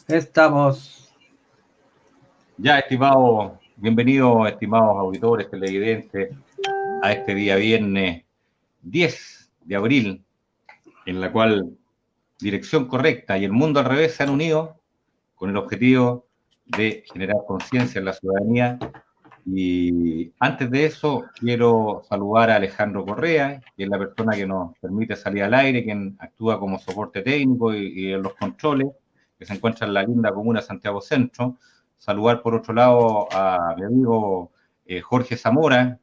Estamos. Ya, bienvenidos, estimados auditores, televidentes, a este día viernes 10 de abril, en la cual Dirección Correcta y El Mundo al Revés se han unido con el objetivo de generar conciencia en la ciudadanía. Y antes de eso, quiero saludar a Alejandro Correa, que es la persona que nos permite salir al aire, quien actúa como soporte técnico y en los controles, que se encuentra en la linda comuna de Santiago Centro. Saludar por otro lado a mi amigo Jorge Zamora,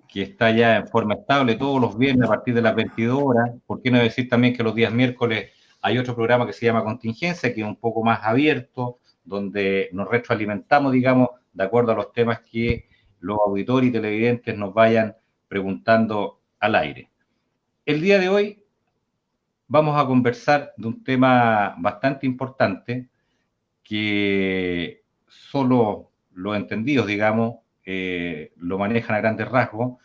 que está ya en forma estable todos los viernes a partir de las 22 horas. ¿Por qué no decir también que los días miércoles hay otro programa que se llama Contingencia, que es un poco más abierto, donde nos retroalimentamos, digamos, de acuerdo a los temas que los auditores y televidentes nos vayan preguntando al aire? El día de hoy vamos a conversar de un tema bastante importante que solo los entendidos, digamos, lo manejan a grandes rasgos,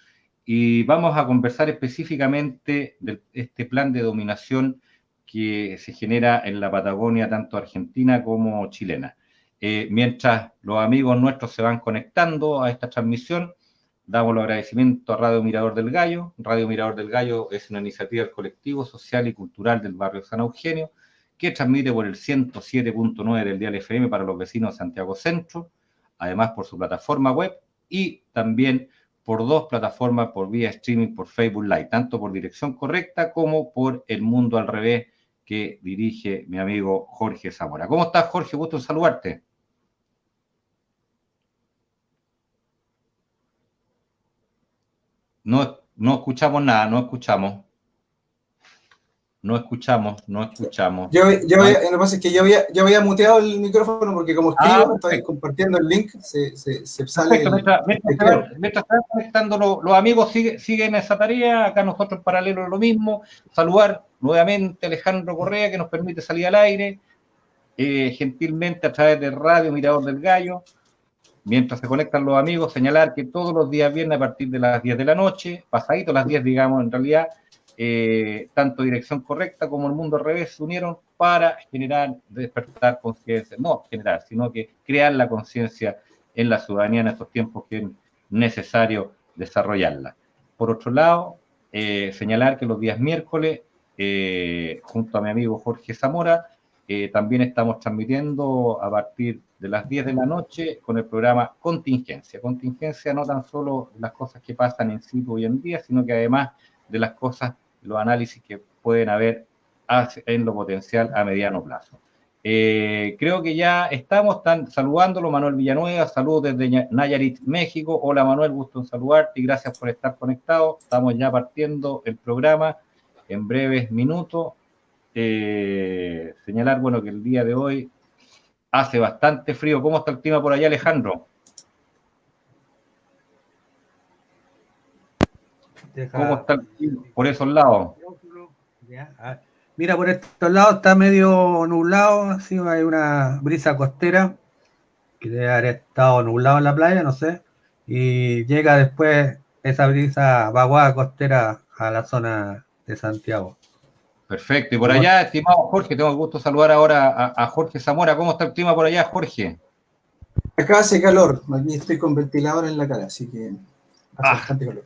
y vamos a conversar específicamente de este plan de dominación que se genera en la Patagonia, tanto argentina como chilena. Mientras los amigos nuestros se van conectando a esta transmisión, damos los agradecimientos a Radio Mirador del Gallo. Radio Mirador del Gallo es una iniciativa del colectivo social y cultural del barrio San Eugenio, que transmite por el 107.9 del dial FM para los vecinos de Santiago Centro, además por su plataforma web y también por dos plataformas por vía streaming por Facebook Live, tanto por Dirección Correcta como por El Mundo al Revés, que dirige mi amigo Jorge Zamora. ¿Cómo estás, Jorge? Gusto en saludarte. No escuchamos nada, no escuchamos. Lo que pasa es que yo había muteado el micrófono porque como escribo, estoy compartiendo el link, se sale. Perfecto, mientras están conectando los amigos, siguen esa tarea. Acá nosotros en paralelo lo mismo. Saludar nuevamente a Alejandro Correa, que nos permite salir al aire, gentilmente a través de Radio Mirador del Gallo. Mientras se conectan los amigos, señalar que todos los días viernes a partir de las 10 de la noche, pasadito las 10, digamos, en realidad, tanto Dirección Correcta como El Mundo al Revés se unieron para despertar conciencia, no generar, sino que crear la conciencia en la ciudadanía en estos tiempos que es necesario desarrollarla. Por otro lado, señalar que los días miércoles, junto a mi amigo Jorge Zamora, también estamos transmitiendo a partir de las 10 de la noche con el programa Contingencia. Contingencia no tan solo las cosas que pasan en sí hoy en día, sino que además de las cosas, los análisis que pueden haber en lo potencial a mediano plazo. Creo que ya están saludándolo. Manuel Villanueva, saludos desde Nayarit, México. Hola Manuel, gusto en saludarte y gracias por estar conectado. Estamos ya partiendo el programa en breves minutos. Señalar, bueno, que el día de hoy hace bastante frío. ¿Cómo está el clima por allá, Alejandro? ¿Cómo está el clima por esos lados? Mira, por estos lados está medio nublado, así hay una brisa costera que debe haber estado nublado en la playa, no sé, y llega después esa brisa vaguada costera a la zona de Santiago. Perfecto. Y por allá, estimado Jorge, tengo el gusto de saludar ahora a Jorge Zamora. ¿Cómo está el clima por allá, Jorge? Acá hace calor, aquí estoy con ventilador en la cara, así que hace bastante calor.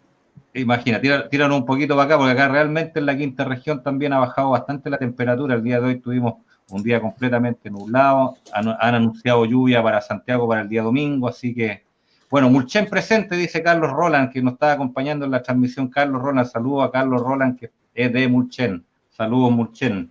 Imagina, tíranos un poquito para acá, porque acá realmente en la quinta región también ha bajado bastante la temperatura. El día de hoy tuvimos un día completamente nublado. Han anunciado lluvia para Santiago para el día domingo, así que, bueno, Mulchen presente, dice Carlos Roland, que nos está acompañando en la transmisión. Carlos Roland, saludo a Carlos Roland, que es de Mulchen. Saludos, Mulchen.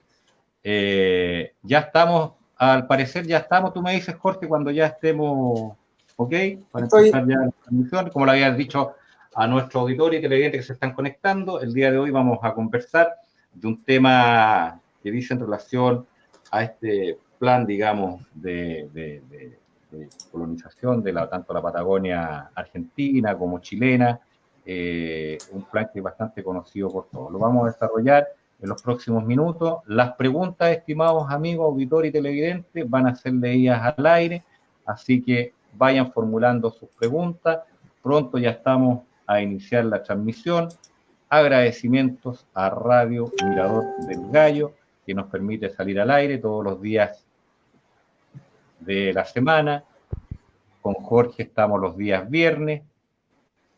Ya estamos, al parecer ya estamos, tú me dices, Jorge, cuando ya estemos, ¿ok? Para empezar ya la transmisión, como lo habías dicho a nuestro auditorio y televidentes que se están conectando. El día de hoy vamos a conversar de un tema que dice en relación a este plan, digamos, de colonización de tanto la Patagonia argentina como chilena, un plan que es bastante conocido por todos. Lo vamos a desarrollar en los próximos minutos. Las preguntas, estimados amigos, auditores y televidentes, van a ser leídas al aire, así que vayan formulando sus preguntas. Pronto ya estamos a iniciar la transmisión. Agradecimientos a Radio Mirador del Gallo, que nos permite salir al aire todos los días de la semana. Con Jorge estamos los días viernes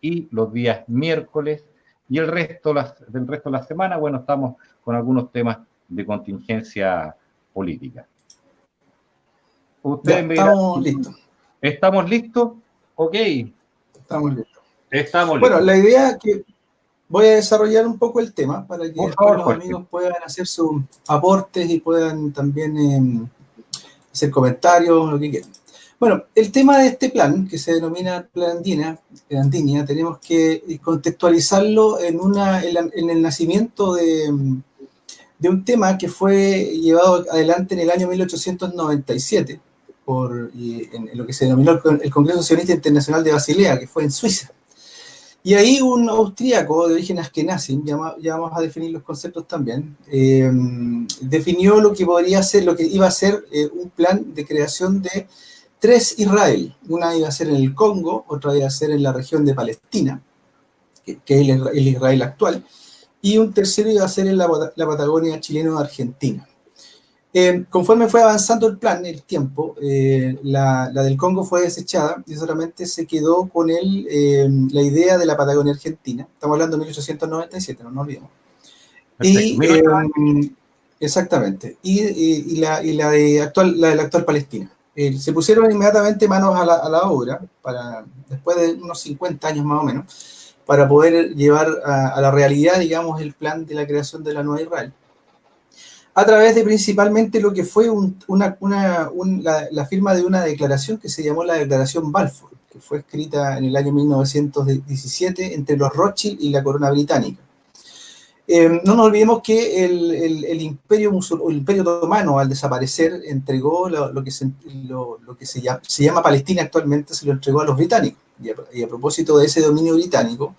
y los días miércoles. Y el resto, del resto de la semana, bueno, estamos con algunos temas de contingencia política. Ya, Ustedes me dirán, estamos listos. ¿estamos listos? Ok, Estamos listos. estamos Bueno, listos. la idea es que voy a desarrollar un poco el tema para que Por después favor, los Jorge. amigos puedan hacer sus aportes y puedan también hacer comentarios, lo que quieran. Bueno, el tema de este plan, que se denomina Plan Andinia, tenemos que contextualizarlo en el nacimiento de un tema que fue llevado adelante en el año 1897 en lo que se denominó el Congreso Sionista Internacional de Basilea, que fue en Suiza. Y ahí un austríaco de origen askenazí, ya vamos a definir los conceptos también, definió lo que podría ser, lo que iba a ser un plan de creación de 3 Israel. Una iba a ser en el Congo, otra iba a ser en la región de Palestina, que es el Israel actual, y un tercero iba a ser en la Patagonia chileno-argentina. Conforme fue avanzando el plan, el tiempo, la del Congo fue desechada y solamente se quedó con la idea de la Patagonia Argentina. Estamos hablando de 1897, no nos olvidemos. Perfecto. Exactamente. Y la de la actual Palestina. Se pusieron inmediatamente manos a la obra, después de unos 50 años más o menos, para poder llevar a la realidad, digamos, el plan de la creación de la Nueva Israel, a través de principalmente lo que fue la firma de una declaración que se llamó la Declaración Balfour, que fue escrita en el año 1917 entre los Rothschild y la corona británica. No nos olvidemos que el Imperio Otomano, al desaparecer, entregó lo que se llama Palestina actualmente, se lo entregó a los británicos. Y a propósito de ese dominio británico,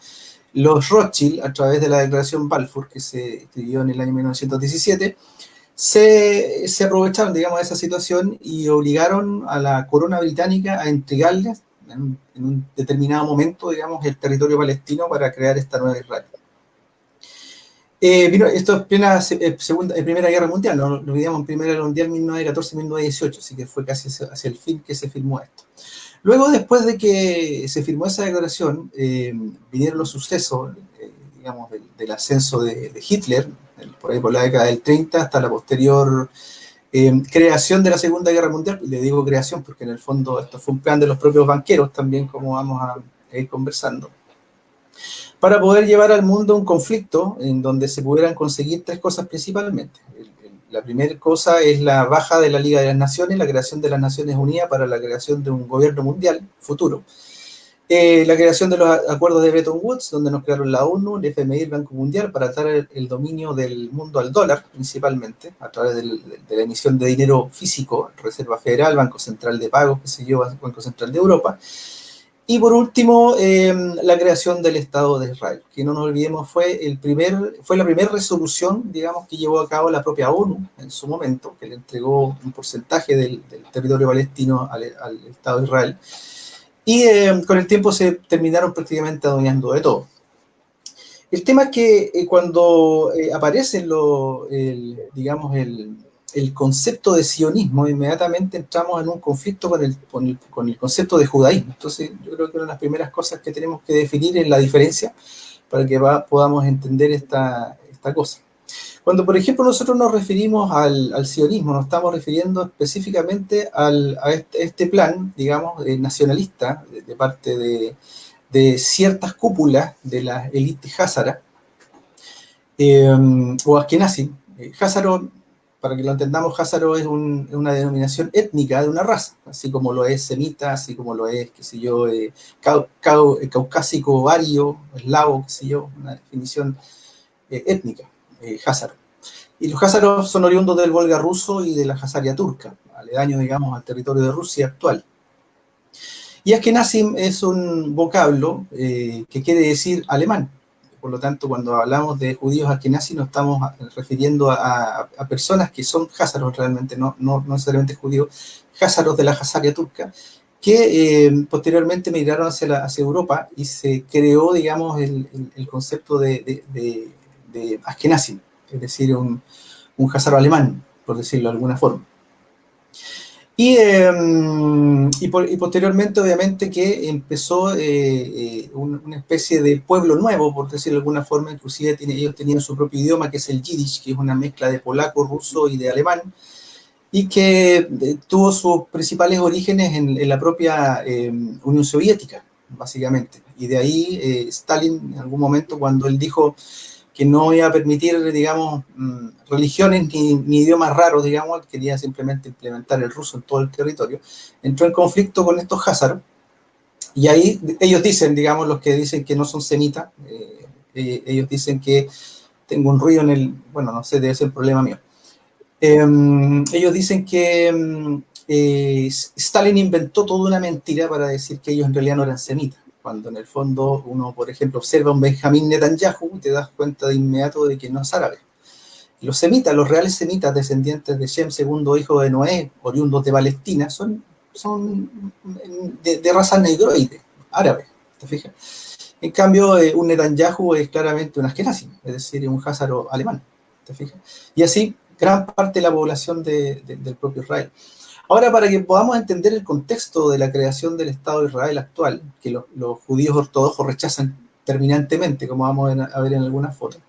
los Rothschild, a través de la Declaración Balfour, que se escribió en el año 1917, se aprovecharon, digamos, de esa situación y obligaron a la corona británica a entregarles en un determinado momento, digamos, el territorio palestino para crear esta nueva Israel. Esto es plena Primera Guerra Mundial, no olvidemos, en Primera Guerra Mundial 1914-1918, así que fue casi hacia el fin que se firmó esto. Luego, después de que se firmó esa declaración, vinieron los sucesos, digamos, del ascenso de Hitler, por ahí por la década del 30, hasta la posterior creación de la Segunda Guerra Mundial. Le digo creación porque en el fondo esto fue un plan de los propios banqueros también, como vamos a ir conversando, para poder llevar al mundo un conflicto en donde se pudieran conseguir 3 cosas principalmente. La primera cosa es la baja de la Liga de las Naciones, la creación de las Naciones Unidas para la creación de un gobierno mundial futuro. La creación de los acuerdos de Bretton Woods, donde nos crearon la ONU, el FMI, el Banco Mundial, para dar el dominio del mundo al dólar, principalmente, a través de la emisión de dinero físico, Reserva Federal, Banco Central de Pagos, qué sé yo, Banco Central de Europa. Y por último, la creación del Estado de Israel, que no nos olvidemos fue la primera resolución, digamos, que llevó a cabo la propia ONU en su momento, que le entregó un porcentaje del territorio palestino al Estado de Israel. Y con el tiempo se terminaron prácticamente adueñando de todo. El tema es que cuando aparece el concepto de sionismo, inmediatamente entramos en un conflicto con el concepto de judaísmo. Entonces, yo creo que una de las primeras cosas que tenemos que definir es la diferencia para que podamos entender esta cosa. Cuando, por ejemplo, nosotros nos referimos al sionismo, nos estamos refiriendo específicamente a este plan, digamos, nacionalista, de parte de ciertas cúpulas de la élite házara, o askenazí. Házaro, para que lo entendamos, házaro es una denominación étnica de una raza, así como lo es semita, así como lo es, qué sé yo, caucásico, ario, eslavo, qué sé yo, una definición étnica, házaro. Y los házaros son oriundos del Volga ruso y de la Jazaria turca, aledaño, digamos, al territorio de Rusia actual. Y askenazim es un vocablo que quiere decir alemán. Por lo tanto, cuando hablamos de judíos askenazim nos estamos refiriendo a personas que son házaros realmente, no necesariamente judíos, házaros de la Jazaria turca, que posteriormente migraron hacia Europa y se creó, digamos, el concepto de askenazim, es decir, un házaro alemán, por decirlo de alguna forma. Y posteriormente, obviamente, que empezó una especie de pueblo nuevo, por decirlo de alguna forma. Inclusive ellos tenían su propio idioma, que es el Yiddish, que es una mezcla de polaco, ruso y de alemán, y que tuvo sus principales orígenes en la propia Unión Soviética, básicamente. Y de ahí Stalin, en algún momento, cuando él dijo que no iba a permitir, digamos, religiones ni idiomas raros, digamos, quería simplemente implementar el ruso en todo el territorio, entró en conflicto con estos házaros, y ahí ellos dicen, digamos, los que dicen que no son semitas, ellos dicen que tengo un ruido en el, bueno, no sé, debe ser un problema mío. Ellos dicen que Stalin inventó toda una mentira para decir que ellos en realidad no eran semitas, cuando en el fondo uno, por ejemplo, observa a un Benjamín Netanyahu y te das cuenta de inmediato de que no es árabe. Los semitas, los reales semitas, descendientes de Shem, segundo hijo de Noé, oriundos de Palestina, son de raza negroide, árabe, ¿te fijas? En cambio, un Netanyahu es claramente un askenazi, es decir, un házaro alemán, ¿te fijas? Y así, gran parte de la población del propio Israel. Ahora, para que podamos entender el contexto de la creación del Estado de Israel actual, que los judíos ortodoxos rechazan terminantemente, como vamos a ver en algunas fotos,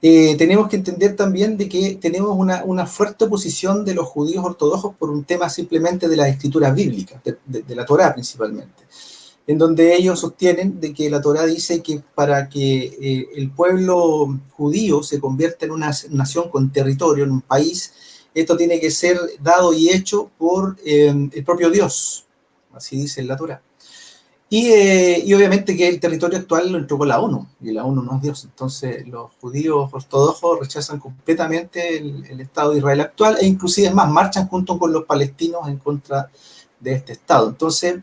tenemos que entender también de que tenemos una fuerte oposición de los judíos ortodoxos por un tema simplemente de las escrituras bíblicas, de la Torá principalmente, en donde ellos sostienen de que la Torá dice que para que el pueblo judío se convierta en una nación con territorio, en un país, esto tiene que ser dado y hecho por el propio Dios, así dice la Torá. Y obviamente que el territorio actual lo entregó la ONU, y la ONU no es Dios. Entonces los judíos ortodoxos rechazan completamente el Estado de Israel actual, e inclusive más, marchan junto con los palestinos en contra de este Estado. Entonces,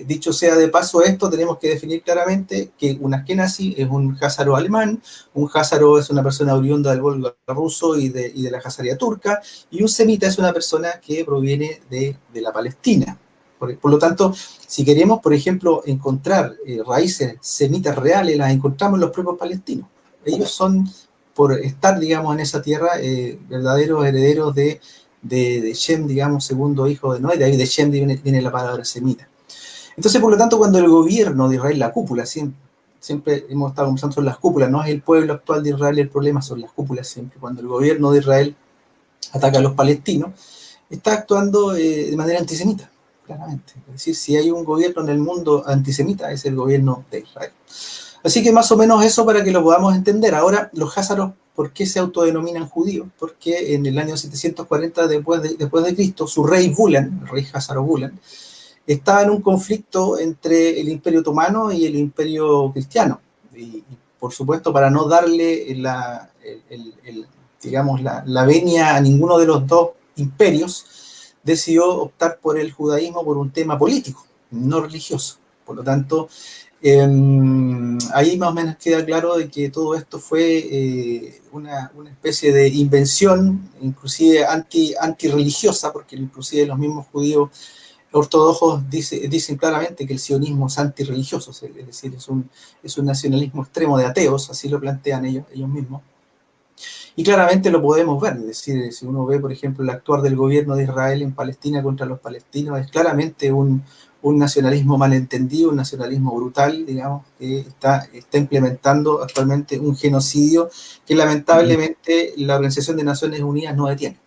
dicho sea de paso esto, tenemos que definir claramente que un askenazi es un házaro alemán, un házaro es una persona oriunda del Volga ruso y de la Hazaría turca, y un semita es una persona que proviene de la Palestina. Por lo tanto, si queremos, por ejemplo, encontrar raíces semitas reales, las encontramos en los propios palestinos. Ellos son, por estar, digamos, en esa tierra, verdaderos herederos de Shem, digamos, segundo hijo de Noé. De ahí de Shem viene la palabra semita. Entonces, por lo tanto, cuando el gobierno de Israel, la cúpula, siempre hemos estado conversando sobre las cúpulas, no es el pueblo actual de Israel el problema, son las cúpulas siempre. Cuando el gobierno de Israel ataca a los palestinos, está actuando de manera antisemita, claramente. Es decir, si hay un gobierno en el mundo antisemita, es el gobierno de Israel. Así que más o menos eso para que lo podamos entender. Ahora, los házaros, ¿por qué se autodenominan judíos? Porque en el año 740 después de Cristo, su rey Bulan, el rey házaro Bulan, estaba en un conflicto entre el Imperio Otomano y el Imperio Cristiano. Y por supuesto, para no darle digamos, la venia a ninguno de los dos imperios, decidió optar por el judaísmo por un tema político, no religioso. Por lo tanto, ahí más o menos queda claro de que todo esto fue una especie de invención, inclusive antirreligiosa, porque inclusive los mismos judíos ortodoxos dicen claramente que el sionismo es antirreligioso, es decir, es un nacionalismo extremo de ateos, así lo plantean ellos mismos. Y claramente lo podemos ver, es decir, si uno ve, por ejemplo, el actuar del gobierno de Israel en Palestina contra los palestinos, es claramente un nacionalismo malentendido, un nacionalismo brutal, digamos, que está implementando actualmente un genocidio que lamentablemente la Organización de Naciones Unidas no detiene.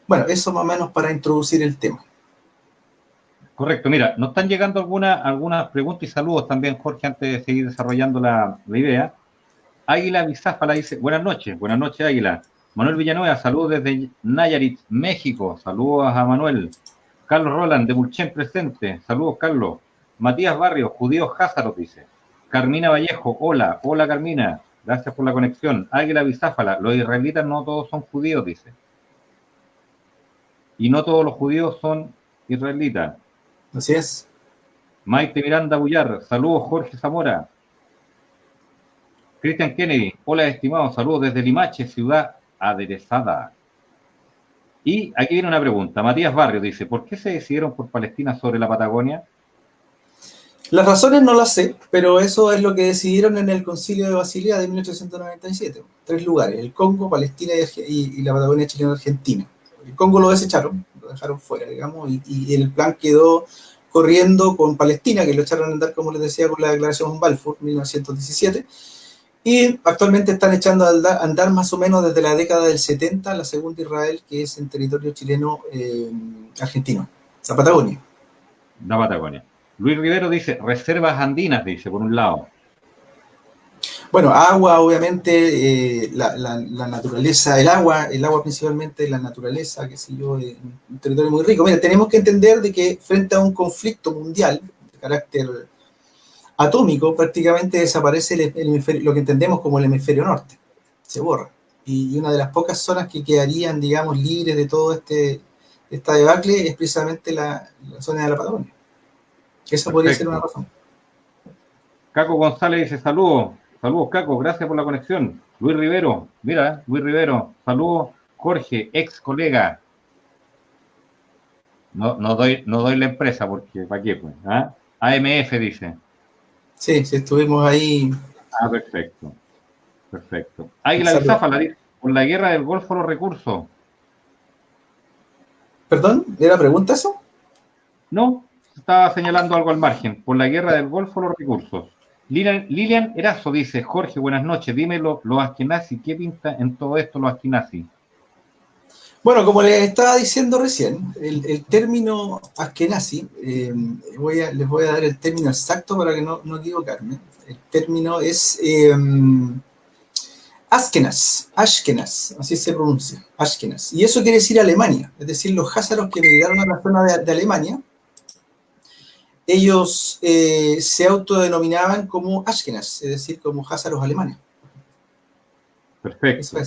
Bueno, eso más o menos para introducir el tema. Correcto, mira, nos están llegando algunas preguntas y saludos también, Jorge, antes de seguir desarrollando la idea. Águila Bizáfala dice, buenas noches Águila. Manuel Villanueva, saludos desde Nayarit, México, saludos a Manuel. Carlos Roland, de Mulchen presente, saludos Carlos. Matías Barrios, judíos házaros, dice. Carmina Vallejo, hola Carmina, gracias por la conexión. Águila Bizáfala, los israelitas no todos son judíos, dice. Y no todos los judíos son israelitas. Así es. Maite Miranda Bullar, saludos Jorge Zamora. Cristian Kennedy, hola estimados, saludos desde Limache, ciudad aderezada. Y aquí viene una pregunta. Matías Barrios dice, ¿por qué se decidieron por Palestina sobre la Patagonia? Las razones no las sé, pero eso es lo que decidieron en el Concilio de Basilea de 1897. 3 lugares, el Congo, Palestina y la Patagonia chilena-argentina. el Congo lo desecharon, lo dejaron fuera, digamos, y el plan quedó corriendo con Palestina, que lo echaron a andar, como les decía, con la declaración Balfour, 1917, y actualmente están echando a andar más o menos desde la década del 70 la segunda Israel, que es en territorio chileno argentino, la Patagonia. La Patagonia. Luis Rivero dice, reservas andinas, dice, por un lado. Bueno, agua, obviamente, la naturaleza, el agua principalmente, la naturaleza, qué sé yo, un territorio muy rico. Mira, tenemos que entender de que frente a un conflicto mundial de carácter atómico, prácticamente desaparece lo que entendemos como el hemisferio norte, se borra. Y una de las pocas zonas que quedarían, digamos, libres de todo esta debacle es precisamente la zona de la Patagonia. Esa podría ser una razón. Caco González dice, saludos, Caco, gracias por la conexión. Luis Rivero, mira, Luis Rivero, saludos, Jorge, ex colega. No doy la empresa porque, ¿para qué? Pues? ¿Ah? AMF dice. Sí, estuvimos ahí. Ah, perfecto. Águila de Záfala dice, por la guerra del Golfo los recursos. ¿Perdón? ¿Era pregunta eso? No, estaba señalando algo al margen. Por la guerra del Golfo los recursos. Lilian Erazo dice, Jorge, buenas noches, dime los askenazi, ¿qué pinta en todo esto los askenazi? Bueno, como les estaba diciendo recién, el término askenazi, les voy a dar el término exacto para que no equivocarme. El término es Ashkenaz, así se pronuncia, Ashkenaz. Y eso quiere decir Alemania, es decir, los házaros que emigraron a la zona de Alemania, ellos se autodenominaban como Ashkenaz, es decir, como házaros alemanes. Perfecto.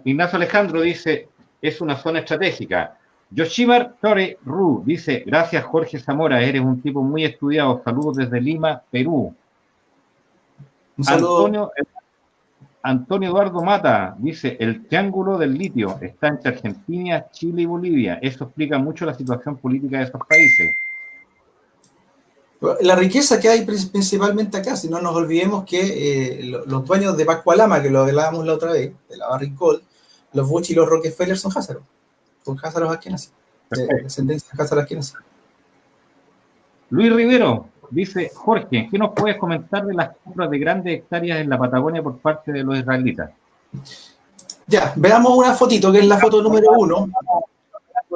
Ignacio Alejandro dice, es una zona estratégica. Yoshimar Tore Ru dice, gracias Jorge Zamora, eres un tipo muy estudiado. Saludos desde Lima, Perú. Un saludo. Antonio Eduardo Mata dice, el triángulo del litio está entre Argentina, Chile y Bolivia. Eso explica mucho la situación política de esos países. La riqueza que hay principalmente acá, si no nos olvidemos que los dueños de Pascualama, que lo hablábamos la otra vez, de la Barrick Gold, los Bush y los Rockefeller son házaros asquenazí, de descendencia házaros asquenazí. Luis Rivero dice, Jorge, ¿qué nos puedes comentar de las compras de grandes hectáreas en la Patagonia por parte de los israelitas? Ya, veamos una fotito, que es la foto número 1.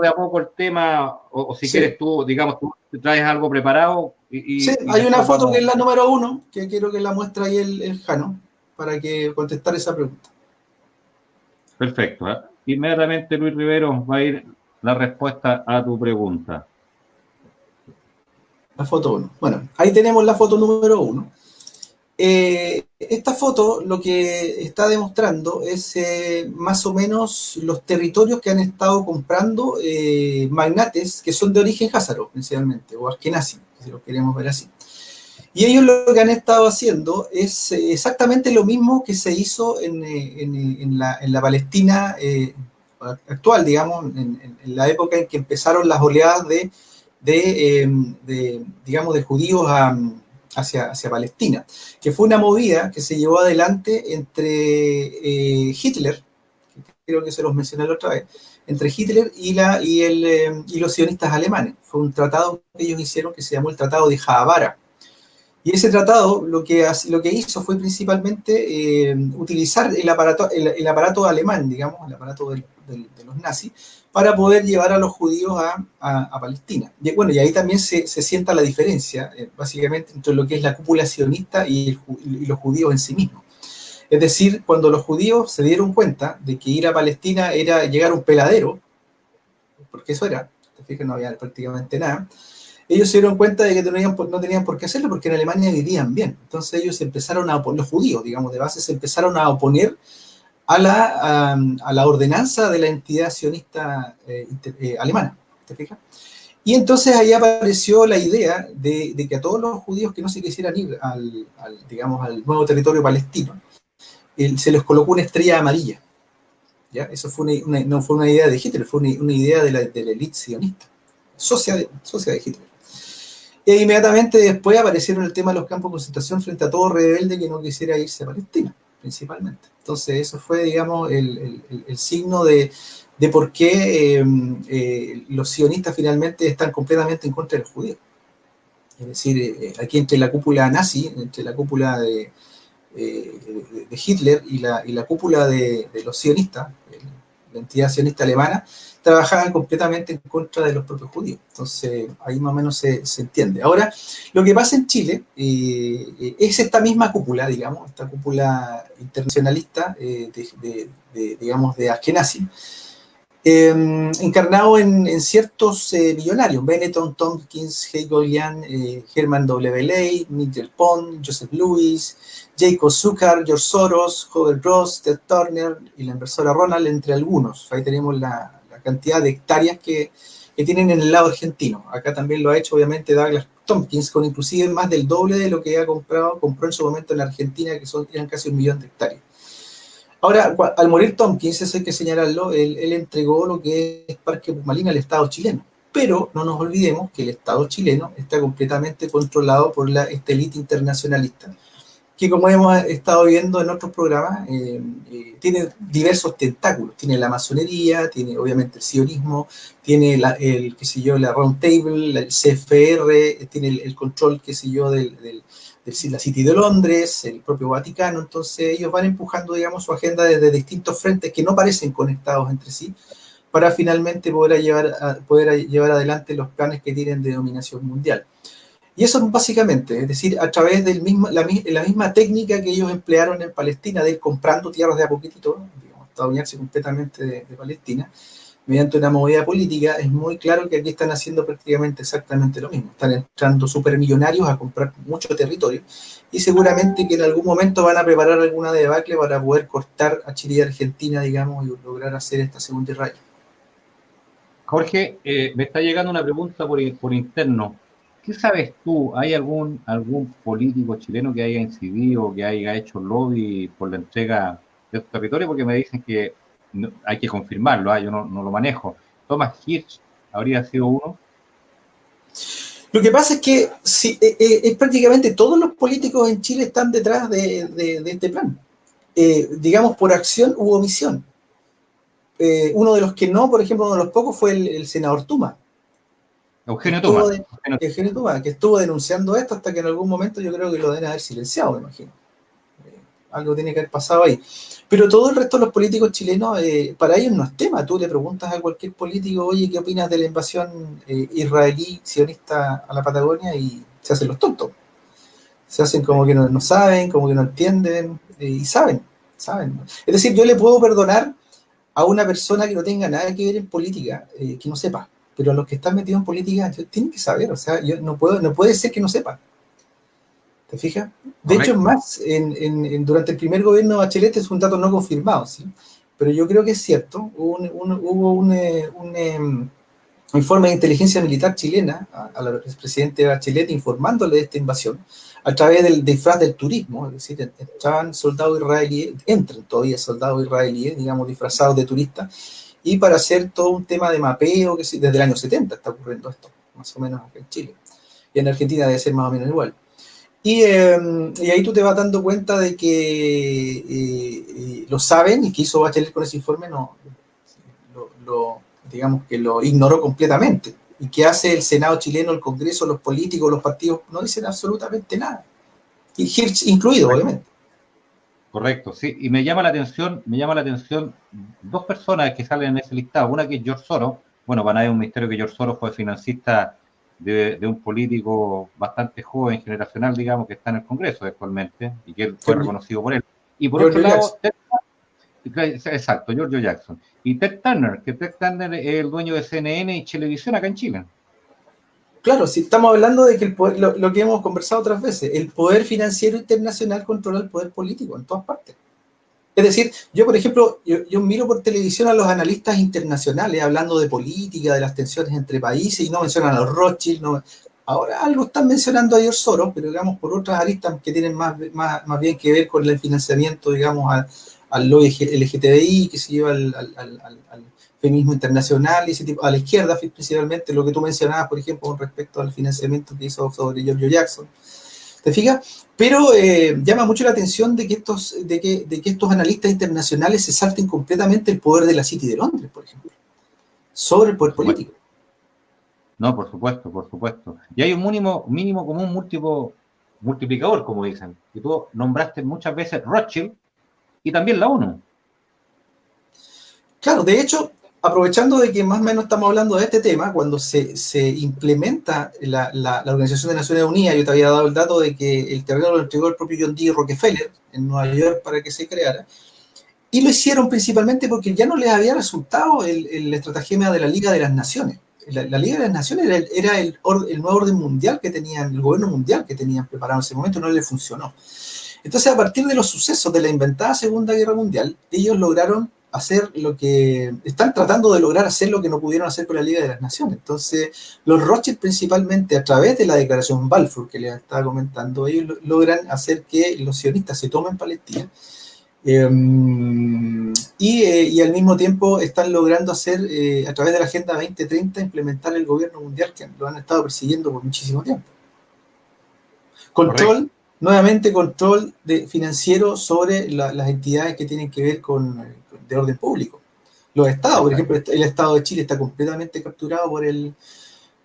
De a poco el tema, o si quieres tú, digamos, tú traes algo preparado. Sí, hay una foto que es la número 1, que quiero que la muestre ahí el Jano, para que contestar esa pregunta. Perfecto. Inmediatamente, Luis Rivero, va a ir la respuesta a tu pregunta. La foto 1. Bueno, ahí tenemos la foto número 1. Esta foto lo que está demostrando es más o menos los territorios que han estado comprando magnates que son de origen házaro, principalmente, o askenazi, si lo queremos ver así. Y ellos lo que han estado haciendo es exactamente lo mismo que se hizo en la Palestina actual, digamos, en la época en que empezaron las oleadas digamos, de judíos hacia Palestina, que fue una movida que se llevó adelante entre Hitler, que creo que se los mencioné la otra vez, entre Hitler y los sionistas alemanes. Fue un tratado que ellos hicieron que se llamó el Tratado de Haavara. Y ese tratado lo que hizo fue principalmente utilizar el aparato alemán, digamos, el aparato de los nazis, para poder llevar a los judíos a Palestina. Y bueno, y ahí también se sienta la diferencia, básicamente, entre lo que es la cúpula sionista y los judíos en sí mismos. Es decir, cuando los judíos se dieron cuenta de que ir a Palestina era llegar a un peladero, porque eso era, te fijas, no había prácticamente nada, ellos se dieron cuenta de que no tenían por qué hacerlo porque en Alemania vivían bien. Entonces ellos empezaron a oponer, los judíos, digamos, de base, se empezaron a oponer a la ordenanza de la entidad sionista alemana, ¿te fijas? Y entonces ahí apareció la idea de que a todos los judíos que no se quisieran ir digamos, al nuevo territorio palestino, se les colocó una estrella amarilla. ¿Ya? Eso no fue una idea de Hitler, fue una idea de la élite sionista, socia de Hitler. Y inmediatamente después aparecieron el tema de los campos de concentración frente a todo rebelde que no quisiera irse a Palestina, principalmente. Entonces eso fue, digamos, el signo de de por qué los sionistas finalmente están completamente en contra de los judíos. Es decir, aquí entre la cúpula nazi, entre la cúpula de Hitler y la cúpula de los sionistas, la entidad sionista alemana, trabajaban completamente en contra de los propios judíos. Entonces, ahí más o menos se entiende. Ahora, lo que pasa en Chile es esta misma cúpula, digamos, esta cúpula internacionalista, digamos, de Ashkenazi, encarnado en ciertos millonarios, Benetton, Tompkins, Hegelian, Herman W. Ley, Nigel Pond, Joseph Lewis, Jacob Zucker, George Soros, Howard Ross, Ted Turner y la inversora Ronald, entre algunos. Ahí tenemos la cantidad de hectáreas que tienen en el lado argentino. Acá también lo ha hecho, obviamente, Douglas Tompkins, con inclusive más del doble de lo que compró en su momento en la Argentina, que eran casi 1 millón de hectáreas. Ahora, al morir Tompkins, eso hay que señalarlo, él entregó lo que es Parque Pumalín al Estado chileno. Pero no nos olvidemos que el Estado chileno está completamente controlado por esta élite internacionalista, que, como hemos estado viendo en otros programas, tiene diversos tentáculos. Tiene la masonería, tiene obviamente el sionismo, tiene la Round Table, el CFR, tiene el control, de la City de Londres, el propio Vaticano. Entonces ellos van empujando, digamos, su agenda desde distintos frentes que no parecen conectados entre sí, para finalmente poder llevar adelante los planes que tienen de dominación mundial. Y eso básicamente, es decir, a través de la misma técnica que ellos emplearon en Palestina, de ir comprando tierras de a poquitito, digamos, estadounidense completamente de Palestina, mediante una movida política. Es muy claro que aquí están haciendo prácticamente exactamente lo mismo. Están entrando supermillonarios a comprar mucho territorio, y seguramente que en algún momento van a preparar alguna debacle para poder cortar a Chile y Argentina, digamos, y lograr hacer esta segunda Israel. Jorge, me está llegando una pregunta por interno. ¿Qué sabes tú? ¿Hay algún político chileno que haya incidido, que haya hecho lobby por la entrega de estos territorios? Porque me dicen que hay que confirmarlo, yo no lo manejo. Thomas Hirsch habría sido uno. Lo que pasa es que es prácticamente todos los políticos en Chile están detrás de este plan. Digamos, por acción u omisión. Uno de los que no, por ejemplo, uno de los pocos fue el senador Tuma. Eugenio Tuma. Eugenio Tuma, que estuvo denunciando esto hasta que en algún momento yo creo que lo deben haber silenciado, me imagino. Algo tiene que haber pasado ahí. Pero todo el resto de los políticos chilenos, para ellos no es tema. Tú le preguntas a cualquier político, oye, ¿qué opinas de la invasión israelí sionista a la Patagonia? Y se hacen los tontos. Se hacen como que no saben, como que no entienden, y saben. Es decir, yo le puedo perdonar a una persona que no tenga nada que ver en política, que no sepa. Pero a los que están metidos en política, tienen que saber. O sea, no puede ser que no sepa. ¿Te fijas? De hecho, es más, durante el primer gobierno de Bachelet, es un dato no confirmado, ¿sí? Pero yo creo que es cierto. Hubo un informe de inteligencia militar chilena al expresidente Bachelet informándole de esta invasión a través del disfraz del turismo. Es decir, entran soldados israelíes, entran todavía soldados israelíes, digamos, disfrazados de turistas, y para hacer todo un tema de mapeo, que desde el año 70 está ocurriendo esto, más o menos acá en Chile. Y en Argentina debe ser más o menos igual. Y ahí tú te vas dando cuenta de que lo saben, y que hizo Bachelet con ese informe, digamos que lo ignoró completamente. ¿Y qué hace el Senado chileno, el Congreso, los políticos, los partidos? No dicen absolutamente nada. Y Hirsch incluido, obviamente. Correcto, sí. Y me llama la atención dos personas que salen en ese listado. Una que es George Soros. Bueno, para nadie es un misterio que George Soros fue financista de un político bastante joven, generacional, digamos, que está en el Congreso actualmente, y que fue reconocido por él. Y por otro lado, exacto, Giorgio Jackson. Y Ted Turner, que Ted Turner es el dueño de CNN y Chilevisión acá en Chile. Claro, si estamos hablando de que el poder, lo que hemos conversado otras veces, el poder financiero internacional controla el poder político en todas partes. Es decir, yo, por ejemplo, yo miro por televisión a los analistas internacionales hablando de política, de las tensiones entre países, y no mencionan a los Rothschild. Ahora algo están mencionando a George Soros, pero digamos por otras aristas que tienen más bien que ver con el financiamiento, digamos, al lobby LGTBI, que se lleva al feminismo internacional, y ese tipo, a la izquierda principalmente, lo que tú mencionabas, por ejemplo, con respecto al financiamiento que hizo sobre Giorgio Jackson. ¿Te fijas? Pero llama mucho la atención de que estos analistas internacionales se salten completamente el poder de la City de Londres, por ejemplo, sobre el Por poder supuesto. político. No, por supuesto, por supuesto. Y hay un mínimo común multiplicador, como dicen. Y tú nombraste muchas veces Rothschild y también la ONU. Claro, de hecho, aprovechando de que más o menos estamos hablando de este tema, cuando se implementa la Organización de Naciones Unidas, yo te había dado el dato de que el terreno lo entregó el propio John D. Rockefeller en Nueva York para que se creara, y lo hicieron principalmente porque ya no les había resultado el estratagema de la Liga de las Naciones. La Liga de las Naciones era el nuevo orden mundial que tenían, el gobierno mundial que tenían preparado en ese momento, no les funcionó. Entonces, a partir de los sucesos de la inventada Segunda Guerra Mundial, ellos lograron hacer lo que están tratando de lograr hacer lo que no pudieron hacer con la Liga de las Naciones. Entonces, los Rothschild principalmente a través de la declaración Balfour que les estaba comentando, ellos logran hacer que los sionistas se tomen Palestina y al mismo tiempo están logrando hacer a través de la Agenda 2030 implementar el gobierno mundial que lo han estado persiguiendo por muchísimo tiempo. Correcto. Control, nuevamente control financiero sobre las entidades que tienen que ver de orden público. Los estados, por ejemplo, el estado de Chile está completamente capturado por el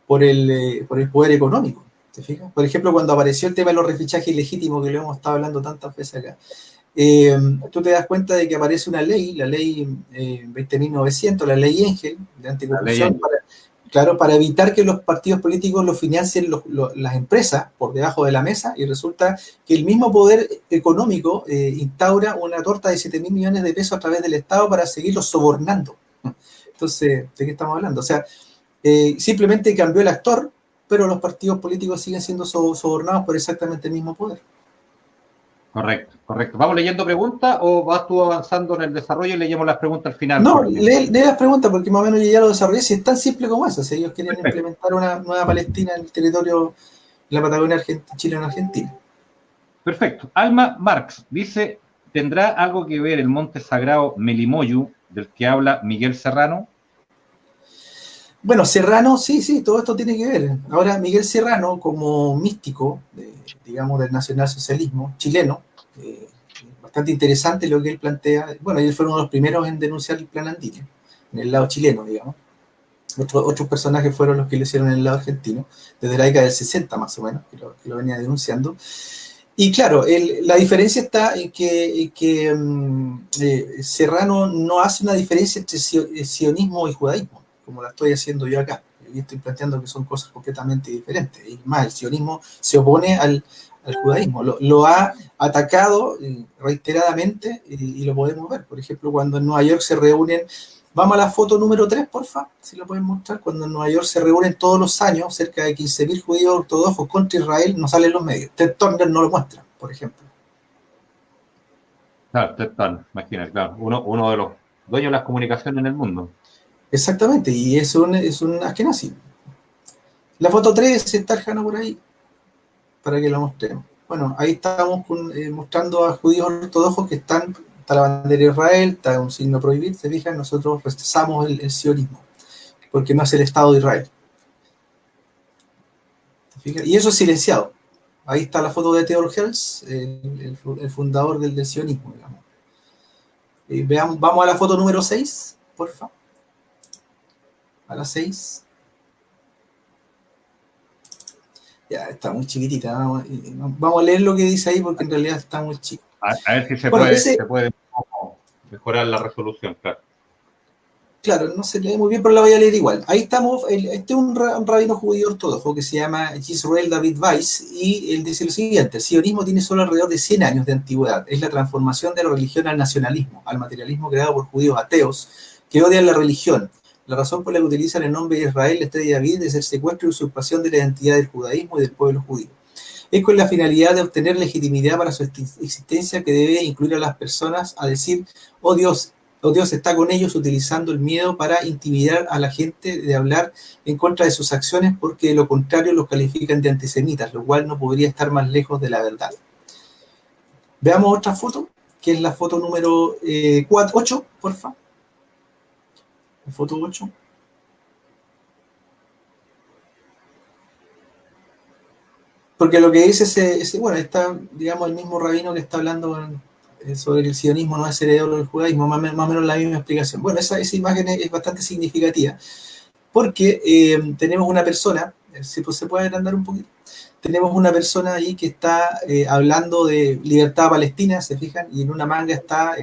poder económico. ¿Te fijas? Por ejemplo, cuando apareció el tema de los refichajes ilegítimos, que lo hemos estado hablando tantas veces acá, tú te das cuenta de que aparece una ley, la ley 20.900, la ley Engel, de anticorrupción, para evitar que los partidos políticos lo financien las empresas por debajo de la mesa, y resulta que el mismo poder económico instaura una torta de 7.000 millones de pesos a través del Estado para seguirlos sobornando. Entonces, ¿de qué estamos hablando? O sea, simplemente cambió el actor, pero los partidos políticos siguen siendo sobornados por exactamente el mismo poder. Correcto, correcto. ¿Vamos leyendo preguntas o vas tú avanzando en el desarrollo y leemos las preguntas al final? No, lee las preguntas porque más o menos yo ya lo desarrollé. Si es tan simple como eso, si ellos quieren implementar una nueva Palestina en el territorio de la Patagonia chileno-argentina. Perfecto. Alma Marx dice, ¿tendrá algo que ver el monte sagrado Melimoyu del que habla Miguel Serrano? Bueno, Serrano, sí, todo esto tiene que ver. Ahora, Miguel Serrano, como místico, digamos, del nacionalsocialismo chileno, bastante interesante lo que él plantea. Bueno, él fue uno de los primeros en denunciar el plan andino, en el lado chileno, digamos. Otros personajes fueron los que lo hicieron en el lado argentino, desde la década del 60 más o menos, que lo venía denunciando. Y claro, la diferencia está en que Serrano no hace una diferencia entre sionismo y judaísmo, como la estoy haciendo yo acá. Y estoy planteando que son cosas completamente diferentes. Y más, el sionismo se opone al judaísmo. Lo ha atacado reiteradamente y lo podemos ver. Por ejemplo, cuando en Nueva York se reúnen. Vamos a la foto número 3, porfa, si lo pueden mostrar. Cuando en Nueva York se reúnen todos los años cerca de 15.000 judíos ortodoxos contra Israel, no salen los medios. Ted Turner no lo muestra, por ejemplo. Claro, Ted Turner, imagínate, claro. Uno de los dueños de las comunicaciones en el mundo. Exactamente, y es un askenazi. La foto 3 está Jano por ahí, para que lo mostremos. Bueno, ahí estamos mostrando a judíos ortodoxos que está la bandera de Israel, está un signo prohibido, se fijan, nosotros rechazamos el sionismo, porque no es el Estado de Israel. Y eso es silenciado. Ahí está la foto de Theodor Herzl, el fundador del sionismo, digamos. Vamos a la foto número 6, porfa. A la 6. Ya, está muy chiquitita. Vamos a leer lo que dice ahí porque en realidad está muy chico. A ver si se puede mejorar la resolución, claro. Claro, no se lee muy bien, pero la voy a leer igual. Ahí estamos, este es un rabino judío ortodoxo que se llama Yisrael David Weiss, y él dice lo siguiente: el sionismo tiene solo alrededor de 100 años de antigüedad. Es la transformación de la religión al nacionalismo, al materialismo creado por judíos ateos que odian la religión. La razón por la que utilizan el nombre de Israel, la estrella de David, es el secuestro y usurpación de la identidad del judaísmo y del pueblo judío. Es con la finalidad de obtener legitimidad para su existencia que debe incluir a las personas a decir, oh Dios está con ellos, utilizando el miedo para intimidar a la gente de hablar en contra de sus acciones, porque de lo contrario los califican de antisemitas, lo cual no podría estar más lejos de la verdad. Veamos otra foto, que es la foto número 8, porfa. La foto 8. porque lo que dice bueno, está, digamos, el mismo rabino que está hablando sobre el sionismo no es heredero del judaísmo, más o menos la misma explicación. Bueno, esa imagen es bastante significativa, porque tenemos una persona, si se puede agrandar un poquito, tenemos una persona ahí que está hablando de libertad palestina, se fijan, y en una manga está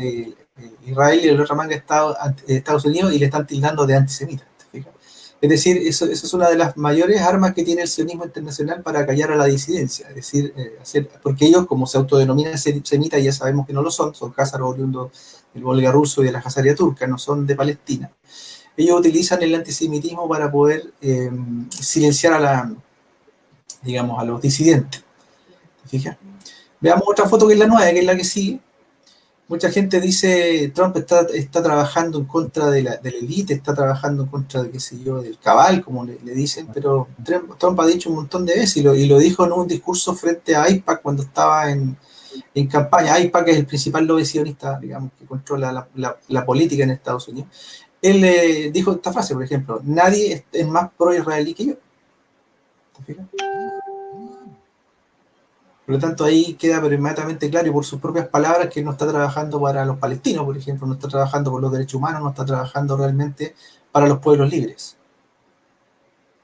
Israel y en la otra manga está Estados Unidos y le están tildando de antisemita, ¿se fijan? Es decir, eso es una de las mayores armas que tiene el sionismo internacional para callar a la disidencia, es decir, porque ellos, como se autodenominan semitas, ya sabemos que no lo son házaros oriundos del Volga ruso y de la Jazaria turca, no son de Palestina. Ellos utilizan el antisemitismo para poder silenciar digamos, a los disidentes. ¿Te fijas? Veamos otra foto que es la nueva, que es la que sigue. Mucha gente dice Trump está trabajando en contra de la élite, está trabajando en contra de, qué sé yo, del cabal, como le dicen, pero Trump ha dicho un montón de veces y lo dijo en un discurso frente a AIPAC cuando estaba en campaña. AIPAC es el principal lobby sionista, digamos, que controla la política en Estados Unidos. Él dijo esta frase, por ejemplo: nadie es más pro-israelí que yo. ¿Te fijas? Por lo tanto, ahí queda inmediatamente claro y por sus propias palabras que no está trabajando para los palestinos, por ejemplo, no está trabajando por los derechos humanos, no está trabajando realmente para los pueblos libres.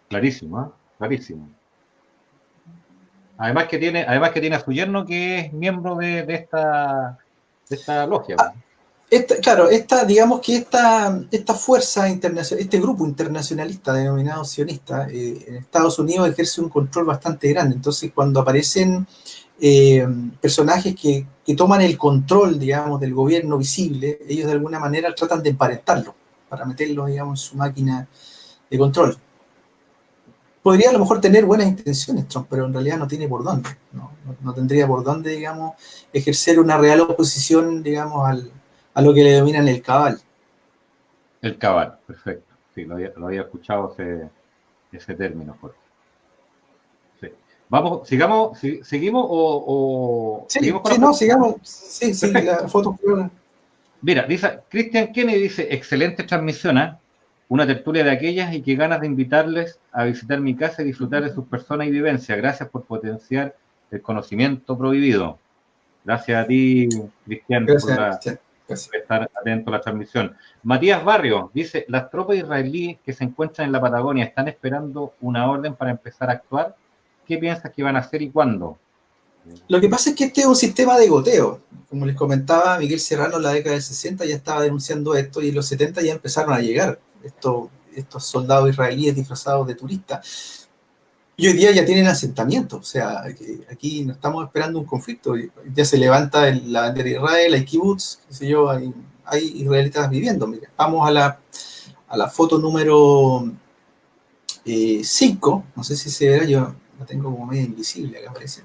Clarísimo, ¿eh? Clarísimo. Además que tiene a su yerno que es miembro de esta logia. Claro, digamos que esta fuerza internacional, este grupo internacionalista denominado sionista, en Estados Unidos ejerce un control bastante grande. Entonces, cuando aparecen personajes que toman el control, digamos, del gobierno visible, ellos de alguna manera tratan de emparentarlo para meterlo, digamos, en su máquina de control. Podría a lo mejor tener buenas intenciones Trump, pero en realidad no tiene por dónde. No tendría por dónde, digamos, ejercer una real oposición, digamos, a lo que le denominan el cabal. El cabal, perfecto. Sí, lo había escuchado ese término, Jorge. Sí. Vamos, seguimos o sí, seguimos con sí, la foto? Sigamos. Sí, la foto. Mira, dice Christian Kennedy, dice, excelente transmisión, ¿eh? Una tertulia de aquellas y qué ganas de invitarles a visitar mi casa y disfrutar de sus personas y vivencias. Gracias por potenciar el conocimiento prohibido. Gracias a ti, Cristian, Gracias. por estar atento a la transmisión. Matías Barrio dice, las tropas israelíes que se encuentran en la Patagonia están esperando una orden para empezar a actuar. ¿Qué piensas que van a hacer y cuándo? Lo que pasa es que este es un sistema de goteo. Como les comentaba, Miguel Serrano en la década del 60 ya estaba denunciando esto y en los 70 ya empezaron a llegar estos soldados israelíes disfrazados de turistas. Y hoy día ya tienen asentamientos, o sea, aquí no estamos esperando un conflicto, ya se levanta la bandera de Israel, hay kibbutz, qué sé yo, hay israelitas viviendo. Mira, vamos a la foto número 5, no sé si se verá, yo la tengo como medio invisible, acá aparece.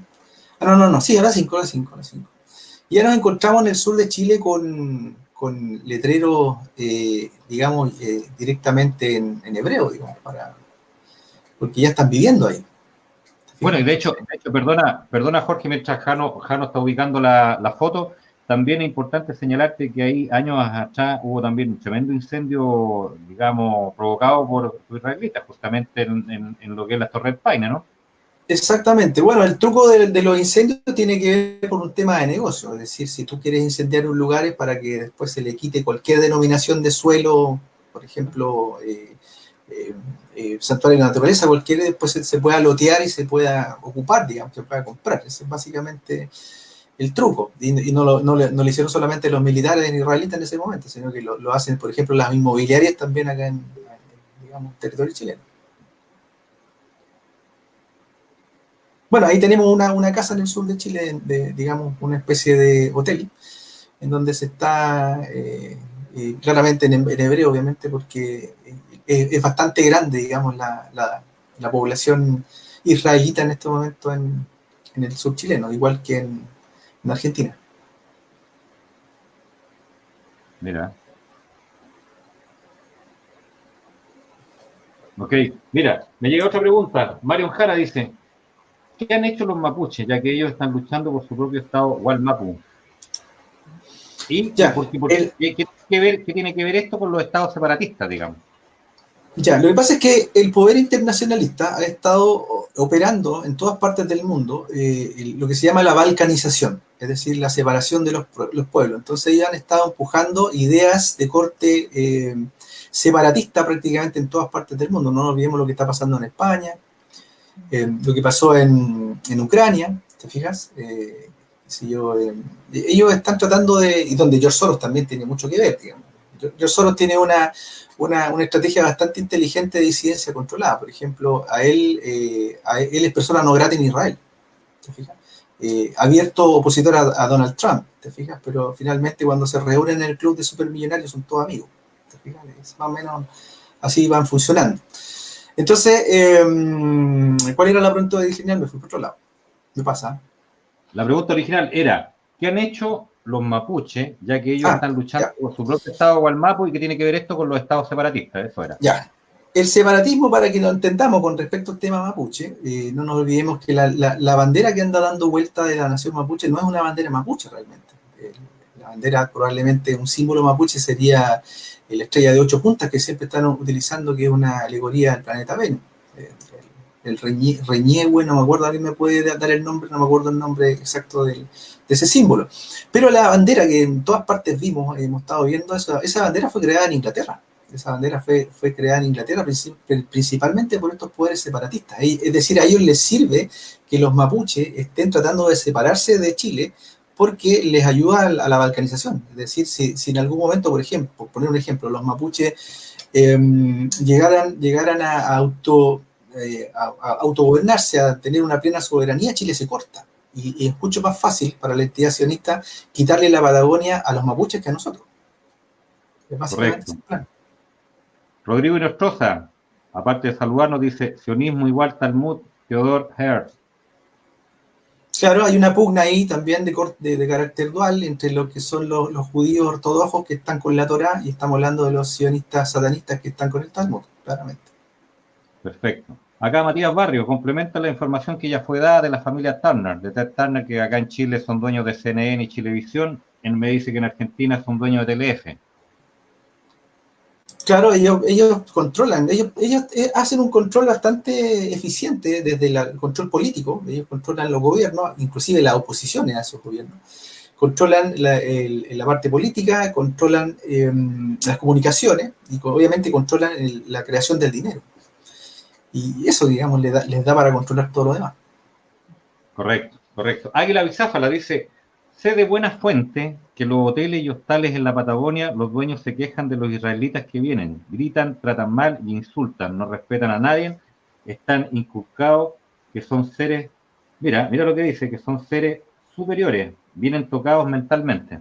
No, sí, ahora 5. Y ya nos encontramos en el sur de Chile con letreros, digamos, directamente en hebreo, digamos, porque ya están viviendo ahí. Bueno, y de hecho, perdona Jorge, mientras Jano está ubicando la foto, también es importante señalarte que ahí años atrás hubo también un tremendo incendio, digamos, provocado por israelitas, justamente en lo que es la Torre del Paine, ¿no? Exactamente. Bueno, el truco de los incendios tiene que ver con un tema de negocio. Es decir, si tú quieres incendiar un lugar es para que después se le quite cualquier denominación de suelo, por ejemplo, santuario de la naturaleza, cualquiera, después se pueda lotear y se pueda ocupar, digamos, se pueda comprar. Ese es básicamente el truco. Y no lo hicieron solamente los militares israelitas en ese momento, sino que lo hacen, por ejemplo, las inmobiliarias también acá en digamos, territorio chileno. Bueno, ahí tenemos una casa en el sur de Chile, digamos, una especie de hotel, en donde se está, claramente en hebreo, obviamente, porque es bastante grande, digamos, la población israelita en este momento en el sur chileno, igual que en Argentina. Mira. Ok, mira, me llega otra pregunta. Mario Jara dice, ¿qué han hecho los mapuches, ya que ellos están luchando por su propio estado Walmapu? ¿Y Ya, qué tiene que ver esto con los estados separatistas, digamos? Ya, lo que pasa es que el poder internacionalista ha estado operando en todas partes del mundo lo que se llama la balcanización, es decir, la separación de los pueblos. Entonces ellos han estado empujando ideas de corte separatista prácticamente en todas partes del mundo. No nos olvidemos lo que está pasando en España, lo que pasó en Ucrania, ¿te fijas? Si yo, ellos están tratando de, y donde George Soros también tiene mucho que ver, digamos. George Soros tiene una estrategia bastante inteligente de disidencia controlada. Por ejemplo, él es persona no grata en Israel, ¿te fijas? Abierto opositor a Donald Trump, ¿te fijas? Pero finalmente cuando se reúnen en el club de supermillonarios son todos amigos, ¿te fijas? Es más o menos así van funcionando. Entonces, ¿cuál era la pregunta original? Me fui por otro lado. Me pasa. La pregunta original era, ¿qué han hecho los mapuches, ya que ellos están luchando ya. por su propio estado Gualmapu y qué tiene que ver esto con los estados separatistas? Eso era. Ya. El separatismo, para que lo entendamos con respecto al tema mapuche, no nos olvidemos que la bandera que anda dando vuelta de la nación mapuche no es una bandera mapuche realmente. La bandera, probablemente un símbolo mapuche sería la estrella de 8 puntas que siempre están utilizando, que es una alegoría del planeta Venus. El Reñehue, no me acuerdo, alguien me puede dar el nombre, no me acuerdo el nombre exacto de ese símbolo. Pero la bandera que en todas partes vimos, hemos estado viendo, esa bandera fue creada en Inglaterra. Esa bandera fue creada en Inglaterra principalmente por estos poderes separatistas. Es decir, a ellos les sirve que los mapuches estén tratando de separarse de Chile porque les ayuda a la balcanización. Es decir, si en algún momento, por ejemplo, por poner un ejemplo, los mapuches llegaran a autogobernarse, a tener una plena soberanía, Chile se corta. Y es mucho más fácil para la entidad sionista quitarle la Patagonia a los mapuches que a nosotros. Es básicamente ese plan. Rodrigo Inostroza, aparte de saludarnos, dice, sionismo igual Talmud, Theodor Herz. Claro, hay una pugna ahí también de carácter dual entre lo que son los judíos ortodoxos que están con la Torá y estamos hablando de los sionistas satanistas que están con el Talmud, claramente. Perfecto. Acá Matías Barrio complementa la información que ya fue dada de la familia Turner, de Ted Turner, que acá en Chile son dueños de CNN y Chilevisión. Él me dice que en Argentina son dueños de TLF. Claro, ellos controlan, ellos hacen un control bastante eficiente desde el control político, ellos controlan los gobiernos, inclusive las oposiciones a esos gobiernos, controlan la parte política, controlan las comunicaciones y obviamente controlan la creación del dinero. Y eso, digamos, les da para controlar todo lo demás. Correcto, correcto. Águila Bizáfala dice, sé de buena fuente que los hoteles y hostales en la Patagonia, los dueños se quejan de los israelitas que vienen, gritan, tratan mal y insultan, no respetan a nadie, están inculcados que son seres, mira lo que dice, que son seres superiores, vienen tocados mentalmente.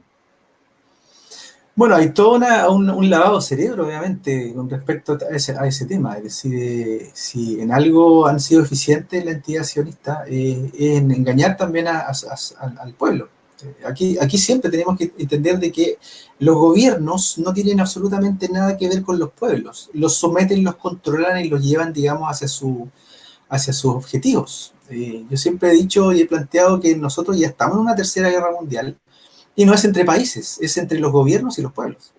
Bueno, hay todo un lavado de cerebro, obviamente, con respecto a ese tema. Es decir, si en algo han sido eficientes la entidad sionista, es en engañar también al pueblo. Aquí siempre tenemos que entender de que los gobiernos no tienen absolutamente nada que ver con los pueblos. Los someten, los controlan y los llevan, digamos, hacia sus objetivos. Yo siempre he dicho y he planteado que nosotros ya estamos en una tercera guerra mundial. Y no es entre países, es entre los gobiernos y los pueblos.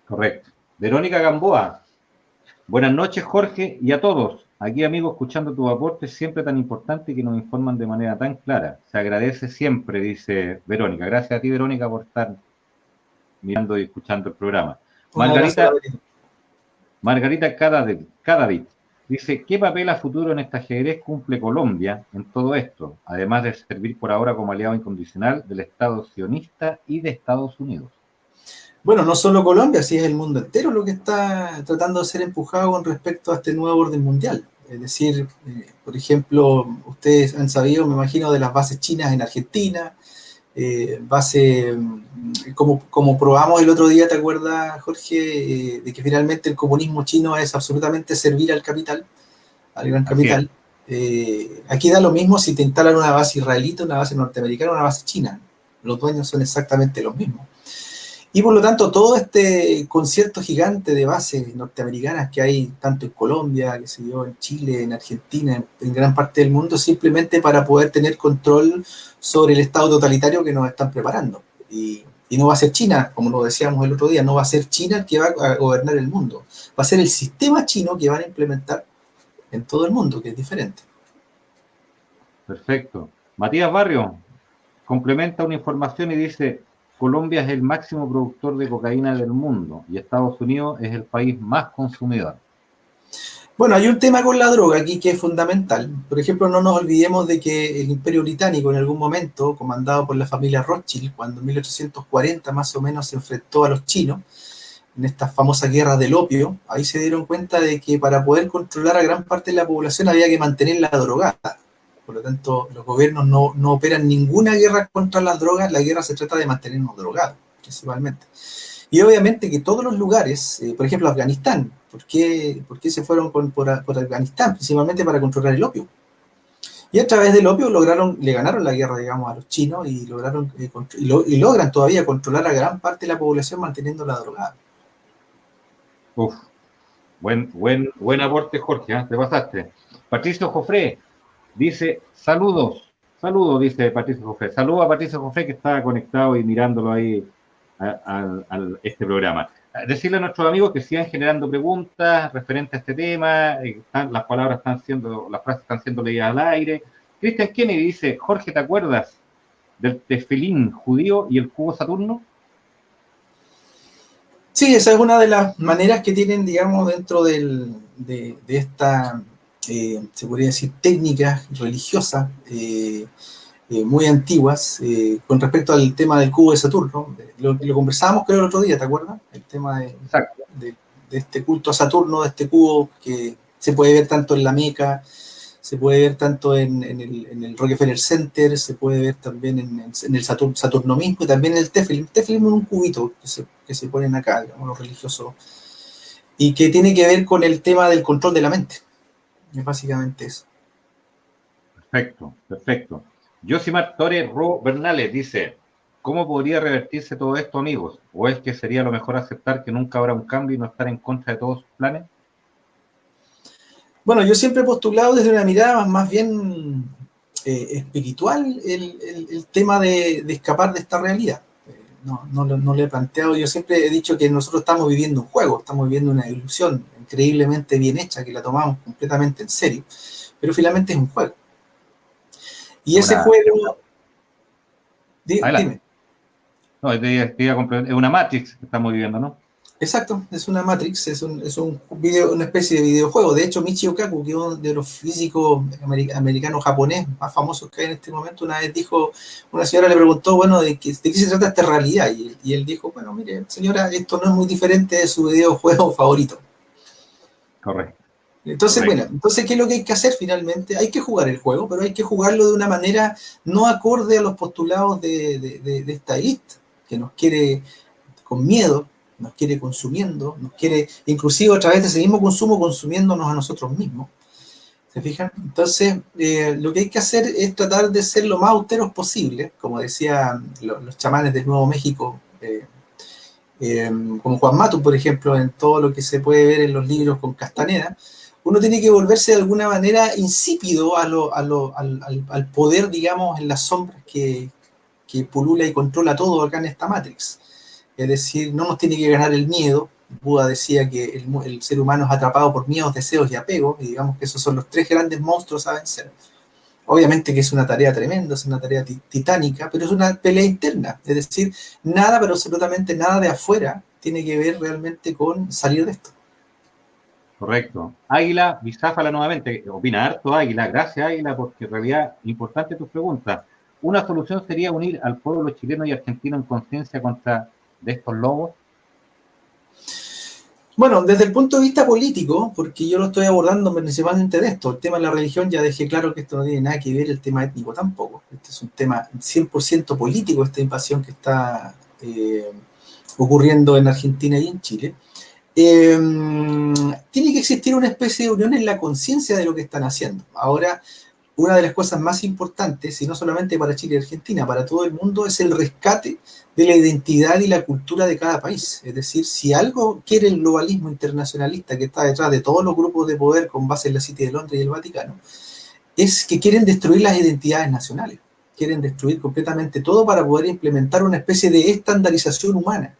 Correcto. Verónica Gamboa. Buenas noches, Jorge, y a todos. Aquí, amigos, escuchando tu aporte siempre tan importante que nos informan de manera tan clara. Se agradece siempre, dice Verónica. Gracias a ti, Verónica, por estar mirando y escuchando el programa. Margarita Cadavid dice, ¿qué papel a futuro en este ajedrez cumple Colombia en todo esto? Además de servir por ahora como aliado incondicional del Estado sionista y de Estados Unidos. Bueno, no solo Colombia, sí es el mundo entero lo que está tratando de ser empujado con respecto a este nuevo orden mundial. Es decir, por ejemplo, ustedes han sabido, me imagino, de las bases chinas en Argentina, como probamos el otro día, ¿te acuerdas, Jorge? De que finalmente el comunismo chino es absolutamente servir al capital, al gran capital. Aquí da lo mismo si te instalan una base israelita, una base norteamericana, una base china. Los dueños son exactamente los mismos. Y por lo tanto, todo este concierto gigante de bases norteamericanas que hay tanto en Colombia, qué sé yo, en Chile, en Argentina, en gran parte del mundo, simplemente para poder tener control sobre el Estado totalitario que nos están preparando. Y Y no va a ser China, como lo decíamos el otro día, no va a ser China el que va a gobernar el mundo. Va a ser el sistema chino que van a implementar en todo el mundo, que es diferente. Perfecto. Matías Barrio complementa una información y dice, Colombia es el máximo productor de cocaína del mundo y Estados Unidos es el país más consumidor. Bueno, hay un tema con la droga aquí que es fundamental. Por ejemplo, no nos olvidemos de que el Imperio Británico en algún momento, comandado por la familia Rothschild, cuando en 1840 más o menos se enfrentó a los chinos, en estas famosas guerras del opio, ahí se dieron cuenta de que para poder controlar a gran parte de la población había que mantenerla drogada. Por lo tanto, los gobiernos no operan ninguna guerra contra las drogas, la guerra se trata de mantenernos drogados, principalmente. Y obviamente que todos los lugares, por ejemplo Afganistán, ¿por qué se fueron por Afganistán? Principalmente para controlar el opio. Y a través del opio le ganaron la guerra, digamos, a los chinos y logran todavía controlar a gran parte de la población manteniendo la drogada. Uf, buen aporte, Jorge, ¿eh? Te pasaste. Patricio Jofré dice, saludos, dice Patricio Jofré. Saludos a Patricio Jofré que está conectado y mirándolo ahí a este programa. Decirle a nuestros amigos que sigan generando preguntas referentes a este tema, las frases están siendo leídas al aire. Christian Kennedy dice, Jorge, ¿te acuerdas del tefilín judío y el cubo Saturno? Sí, esa es una de las maneras que tienen, digamos, dentro de esta, se podría decir, técnicas religiosas muy antiguas con respecto al tema del cubo de Saturno. Lo conversábamos creo el otro día, ¿te acuerdas? El tema de este culto a Saturno, de este cubo que se puede ver tanto en la Meca, se puede ver tanto en el Rockefeller Center, se puede ver también en el Saturno mismo y también en el Tefilín. El Tefilín es un cubito que se ponen acá, digamos, los religiosos, y que tiene que ver con el tema del control de la mente. Es básicamente eso. Perfecto. Josimar Torres Ro Bernales dice, ¿cómo podría revertirse todo esto, amigos? ¿O es que sería lo mejor aceptar que nunca habrá un cambio y no estar en contra de todos sus planes? Bueno, yo siempre he postulado desde una mirada más bien espiritual el tema de escapar de esta realidad. No lo he planteado. Yo siempre he dicho que nosotros estamos viviendo un juego, estamos viviendo una ilusión increíblemente bien hecha, que la tomamos completamente en serio, pero finalmente es un juego. Y ese juego... Dime. No, es una Matrix que estamos viviendo, ¿no? Exacto, es una Matrix, es una especie de videojuego. De hecho, Michio Kaku, que es uno de los físicos americanos-japonés más famosos que hay en este momento, una vez dijo, una señora le preguntó, bueno, ¿de qué se trata esta realidad? Y él dijo, bueno, mire, señora, esto no es muy diferente de su videojuego favorito. Correcto. Entonces, bueno, ¿qué es lo que hay que hacer finalmente? Hay que jugar el juego, pero hay que jugarlo de una manera no acorde a los postulados de esta élite, que nos quiere con miedo, nos quiere consumiendo, nos quiere, inclusive a través de ese mismo consumo, consumiéndonos a nosotros mismos. ¿Se fijan? Entonces, lo que hay que hacer es tratar de ser lo más austeros posible, como decían los chamanes del Nuevo México, como Juan Matus, por ejemplo, en todo lo que se puede ver en los libros con Castaneda. Uno tiene que volverse de alguna manera insípido al poder, digamos, en las sombras que pulula y controla todo acá en esta Matrix. Es decir, no nos tiene que ganar el miedo. Buda decía que el ser humano es atrapado por miedos, deseos y apegos, y digamos que esos son los tres grandes monstruos a vencer. Obviamente que es una tarea tremenda, es una tarea titánica, pero es una pelea interna. Es decir, nada, pero absolutamente nada de afuera tiene que ver realmente con salir de esto. Correcto. Águila, Bisáfala nuevamente, opina harto Águila. Gracias Águila, porque en realidad importante tus preguntas. Una solución sería unir al pueblo chileno y argentino en conciencia contra de estos lobos. Bueno, desde el punto de vista político, porque yo lo estoy abordando principalmente de esto, el tema de la religión, ya dejé claro que esto no tiene nada que ver, el tema étnico tampoco. Este es un tema 100% político, esta invasión que está ocurriendo en Argentina y en Chile. Tiene que existir una especie de unión en la conciencia de lo que están haciendo. Ahora, una de las cosas más importantes, y no solamente para Chile y Argentina, para todo el mundo, es el rescate de la identidad y la cultura de cada país. Es decir, si algo quiere el globalismo internacionalista que está detrás de todos los grupos de poder con base en la City de Londres y el Vaticano, es que quieren destruir las identidades nacionales. quieren destruir completamente todo para poder implementar una especie de estandarización humana.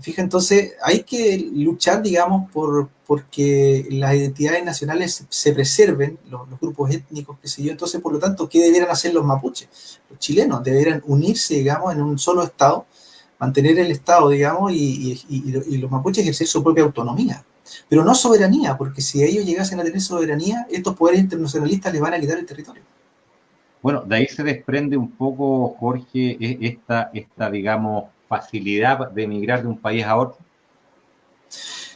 Fija, entonces hay que luchar, digamos, porque las identidades nacionales se preserven, los grupos étnicos, qué sé yo. Entonces, por lo tanto, ¿qué debieran hacer los mapuches? Los chilenos deberían unirse, digamos, en un solo Estado, mantener el Estado, digamos, y los mapuches ejercer su propia autonomía. Pero no soberanía, porque si ellos llegasen a tener soberanía, estos poderes internacionalistas les van a quitar el territorio. Bueno, de ahí se desprende un poco, Jorge, esta digamos, facilidad de emigrar de un país a otro.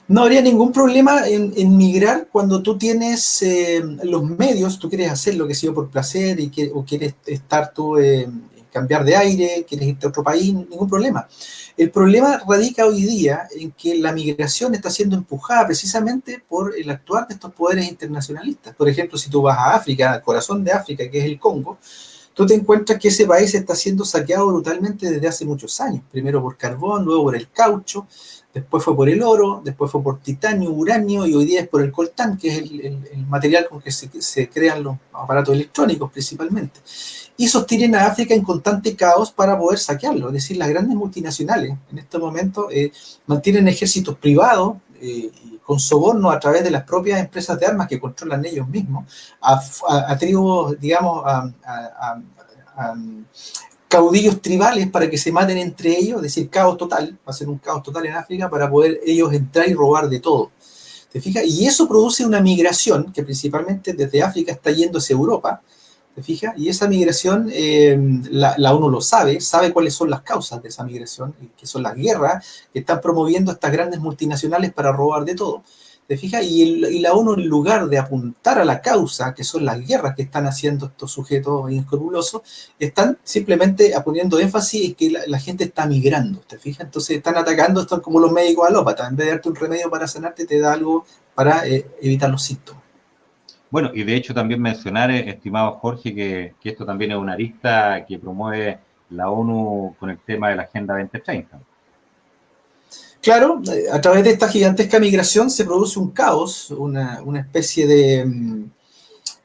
No habría ningún problema en migrar cuando tú tienes los medios, tú quieres hacer lo que sea por placer o quieres estar tú, cambiar de aire, quieres irte a otro país, ningún problema. El problema radica hoy día en que la migración está siendo empujada precisamente por el actuar de estos poderes internacionalistas. Por ejemplo, si tú vas a África, al corazón de África, que es el Congo, tú te encuentras que ese país está siendo saqueado brutalmente desde hace muchos años. Primero por carbón, luego por el caucho, después fue por el oro, después fue por titanio, uranio y hoy día es por el coltán, que es el material con que se crean los aparatos electrónicos principalmente. Y sostienen a África en constante caos para poder saquearlo. Es decir, las grandes multinacionales en este momento mantienen ejércitos privados con soborno a través de las propias empresas de armas que controlan ellos mismos, a tribus, digamos, a caudillos tribales para que se maten entre ellos, es decir, caos total, va a ser un caos total en África para poder ellos entrar y robar de todo. ¿Te fijas? Y eso produce una migración que principalmente desde África está yendo hacia Europa. ¿Te fijas? Y esa migración, la ONU lo sabe cuáles son las causas de esa migración, que son las guerras que están promoviendo estas grandes multinacionales para robar de todo. ¿Te fijas? Y la ONU, en lugar de apuntar a la causa, que son las guerras que están haciendo estos sujetos inescrupulosos, están simplemente poniendo énfasis en que la gente está migrando. ¿Te fijas? Entonces están atacando, están como los médicos alópatas. En vez de darte un remedio para sanarte, te da algo para evitar los síntomas. Bueno, y de hecho también mencionar, estimado Jorge, que esto también es una arista que promueve la ONU con el tema de la Agenda 2030. Claro, a través de esta gigantesca migración se produce un caos, una especie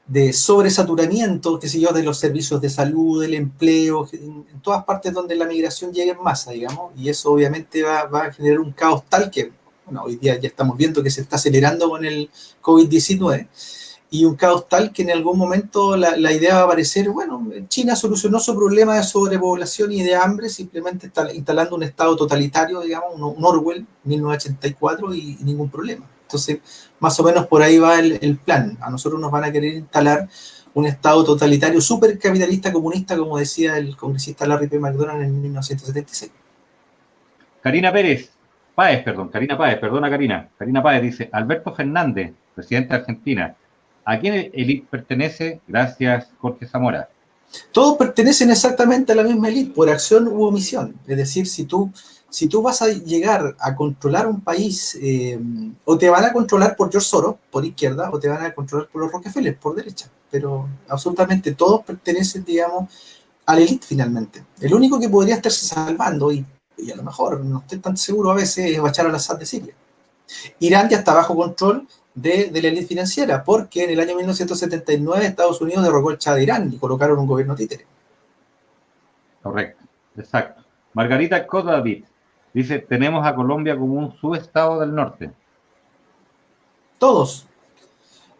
de sobresaturamiento, qué sé yo, de los servicios de salud, del empleo, en todas partes donde la migración llega en masa, digamos, y eso obviamente va a generar un caos tal que, bueno, hoy día ya estamos viendo que se está acelerando con el COVID-19, y un caos tal que en algún momento la idea va a aparecer, bueno, China solucionó su problema de sobrepoblación y de hambre simplemente instalando un estado totalitario, digamos, un Orwell, 1984, y ningún problema. Entonces, más o menos por ahí va el plan. A nosotros nos van a querer instalar un estado totalitario supercapitalista comunista, como decía el congresista Larry P. McDonald en 1976. Karina Páez, perdona Karina. Karina Páez dice, Alberto Fernández, presidente de Argentina, ¿a quién élite pertenece? Gracias, Jorge Zamora. Todos pertenecen exactamente a la misma élite, por acción u omisión. Es decir, si tú vas a llegar a controlar un país, o te van a controlar por George Soros, por izquierda, o te van a controlar por los Rockefeller, por derecha. Pero absolutamente todos pertenecen, digamos, a la élite finalmente. El único que podría estarse salvando, y a lo mejor no estoy tan seguro a veces, es Bashar al-Assad de Siria. Irán ya está bajo control de la élite financiera, porque en el año 1979 Estados Unidos derrocó el Shah de Irán y colocaron un gobierno títere. Correcto, exacto. Margarita Codavit dice, tenemos a Colombia como un subestado del norte. Todos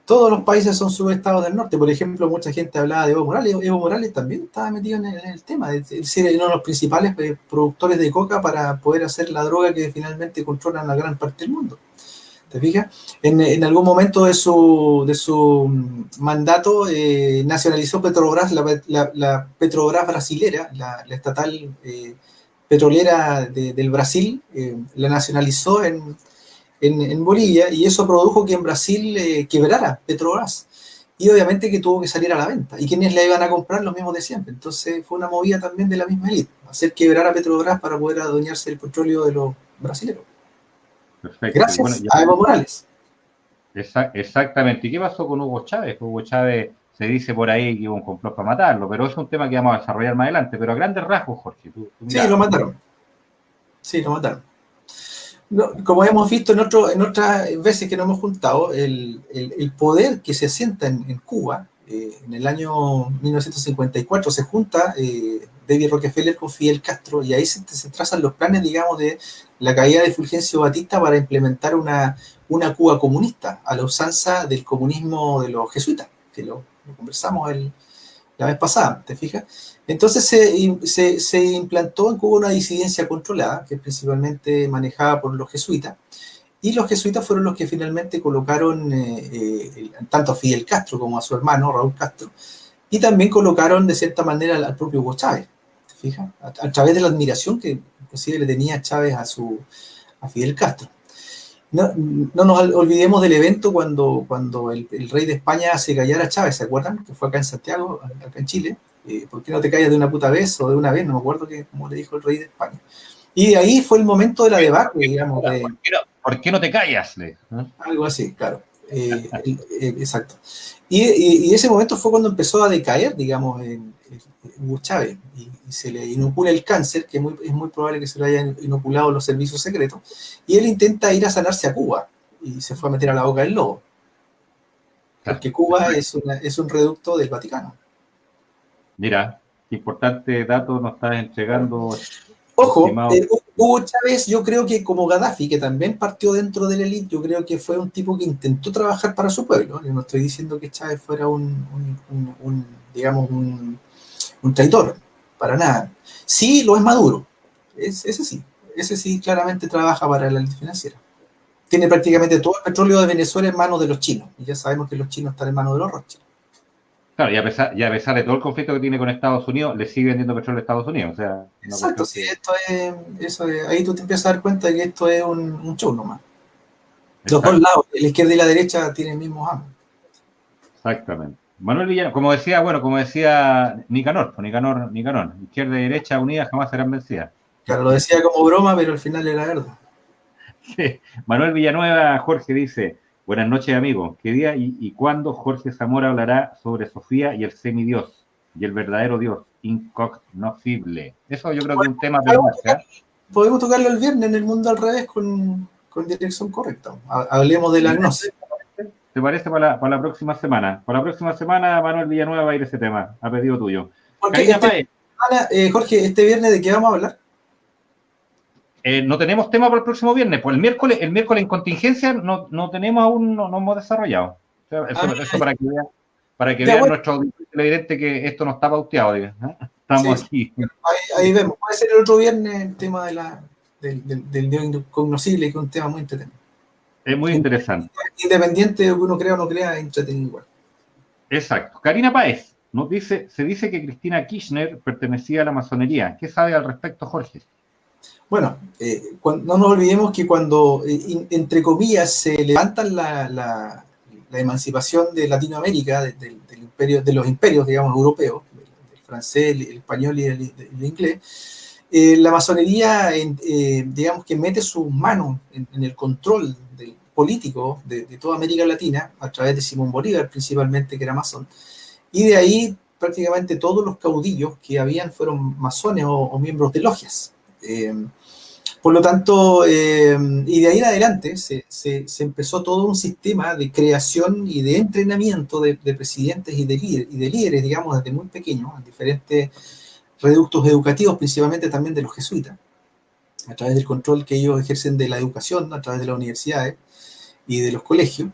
los países son subestados del norte. Por ejemplo, mucha gente hablaba de Evo Morales. Evo Morales también estaba metido en el tema. Es decir, uno de los principales productores de coca para poder hacer la droga que finalmente controlan la gran parte del mundo. ¿Te fijas? En algún momento de su mandato nacionalizó Petrobras, la Petrobras brasilera, la estatal petrolera del Brasil, la nacionalizó en Bolivia, y eso produjo que en Brasil quebrara Petrobras. Y obviamente que tuvo que salir a la venta. ¿Y quiénes la iban a comprar? Los mismos de siempre. Entonces fue una movida también de la misma élite, hacer quebrar a Petrobras para poder adueñarse del petróleo de los brasileños. Perfecto. Y bueno, Gracias a Evo Morales. Exactamente. ¿Y qué pasó con Hugo Chávez? Hugo Chávez se dice por ahí que hubo un complot para matarlo, pero es un tema que vamos a desarrollar más adelante. Pero a grandes rasgos, Jorge, tú Sí, lo mataron. Sí, lo mataron. No, como hemos visto en otras veces que nos hemos juntado, el poder que se asienta en Cuba En el año 1954 se junta David Rockefeller con Fidel Castro y ahí se trazan los planes, digamos, de la caída de Fulgencio Batista para implementar una Cuba comunista, a la usanza del comunismo de los jesuitas, que lo conversamos la vez pasada, ¿te fijas? Entonces se implantó en Cuba una disidencia controlada, que es principalmente manejada por los jesuitas, y los jesuitas fueron los que finalmente colocaron tanto a Fidel Castro como a su hermano Raúl Castro, y también colocaron de cierta manera al propio Hugo Chávez, ¿te fijas? A través de la admiración que inclusive le tenía Chávez a Fidel Castro. No nos olvidemos del evento cuando el rey de España hace callar a Chávez, ¿se acuerdan? Que fue acá en Santiago, acá en Chile. ¿Por qué no te callas de una puta vez o de una vez? No me acuerdo cómo le dijo el rey de España. Y de ahí fue el momento de la debacle, digamos. ¿Por qué no te callas? Algo así, claro. Exacto. Y ese momento fue cuando empezó a decaer, digamos, Hugo Chávez, y se le inocula el cáncer, que es muy probable que se lo hayan inoculado los servicios secretos, y él intenta ir a sanarse a Cuba, y se fue a meter a la boca del lobo, porque Cuba es un reducto del Vaticano. Mira, qué importante dato nos estás entregando. Ojo, Hugo Chávez, yo creo que como Gaddafi, que también partió dentro de la élite, yo creo que fue un tipo que intentó trabajar para su pueblo. Yo no estoy diciendo que Chávez fuera digamos, un traidor, para nada. Sí, lo es Maduro. Ese sí claramente trabaja para la élite financiera. Tiene prácticamente todo el petróleo de Venezuela en manos de los chinos. Y ya sabemos que los chinos están en manos de los Rothschild. Claro, y a pesar de todo el conflicto que tiene con Estados Unidos, le sigue vendiendo petróleo a Estados Unidos. O sea, exacto, sí, ahí tú te empiezas a dar cuenta de que esto es un show nomás. Los dos lados, la izquierda y la derecha, tienen el mismo amo. Exactamente. Manuel Villano, como decía Nicanor, izquierda y derecha unidas jamás serán vencidas. Claro, lo decía como broma, pero al final era verdad. Sí. Manuel Villanueva, Jorge dice, buenas noches, amigo. ¿Qué día y cuándo Jorge Zamora hablará sobre Sofía y el semidios y el verdadero Dios incognoscible? Eso yo creo que es un tema de marcha. Podemos tocarlo el viernes en El Mundo al Revés con dirección correcta. Hablemos de la gnosis. ¿Te parece para la próxima semana? Para la próxima semana, Manuel Villanueva va a ir ese tema, a pedido tuyo. Jorge, ¿este viernes de qué vamos a hablar? No tenemos tema para el próximo viernes. Pues el miércoles en contingencia no tenemos aún, no hemos desarrollado. O sea, eso para que vean nuestro televidente que esto no está pauteado. Estamos aquí. Ahí vemos. Puede ser el otro viernes el tema del Dios incognoscible, que es un tema muy entretenido. Es muy interesante. Independiente de lo que uno crea o no crea, es entretenido igual. Exacto. Karina Páez se dice que Cristina Kirchner pertenecía a la masonería. ¿Qué sabe al respecto, Jorge? Bueno, no nos olvidemos que cuando, entre comillas, se levantan la emancipación de Latinoamérica, del imperio, de los imperios, digamos, europeos, el francés, el español y el inglés, la masonería, digamos, que mete sus manos en el control político de toda América Latina, a través de Simón Bolívar, principalmente, que era masón, y de ahí prácticamente todos los caudillos que habían fueron masones o miembros de logias. Por lo tanto, y de ahí en adelante se empezó todo un sistema de creación y de entrenamiento de presidentes y de líderes, digamos, desde muy pequeños, en diferentes reductos educativos, principalmente también de los jesuitas, a través del control que ellos ejercen de la educación, a través de las universidades y de los colegios.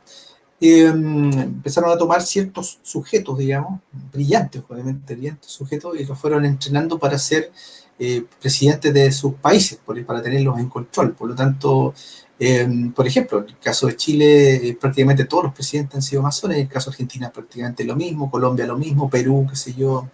Empezaron a tomar ciertos sujetos, digamos, brillantes, obviamente brillantes sujetos, y los fueron entrenando para ser presidentes de sus países, para tenerlos en control. Por lo tanto, por ejemplo, en el caso de Chile, prácticamente todos los presidentes han sido masones, en el caso de Argentina prácticamente lo mismo, Colombia lo mismo, Perú, qué sé yo.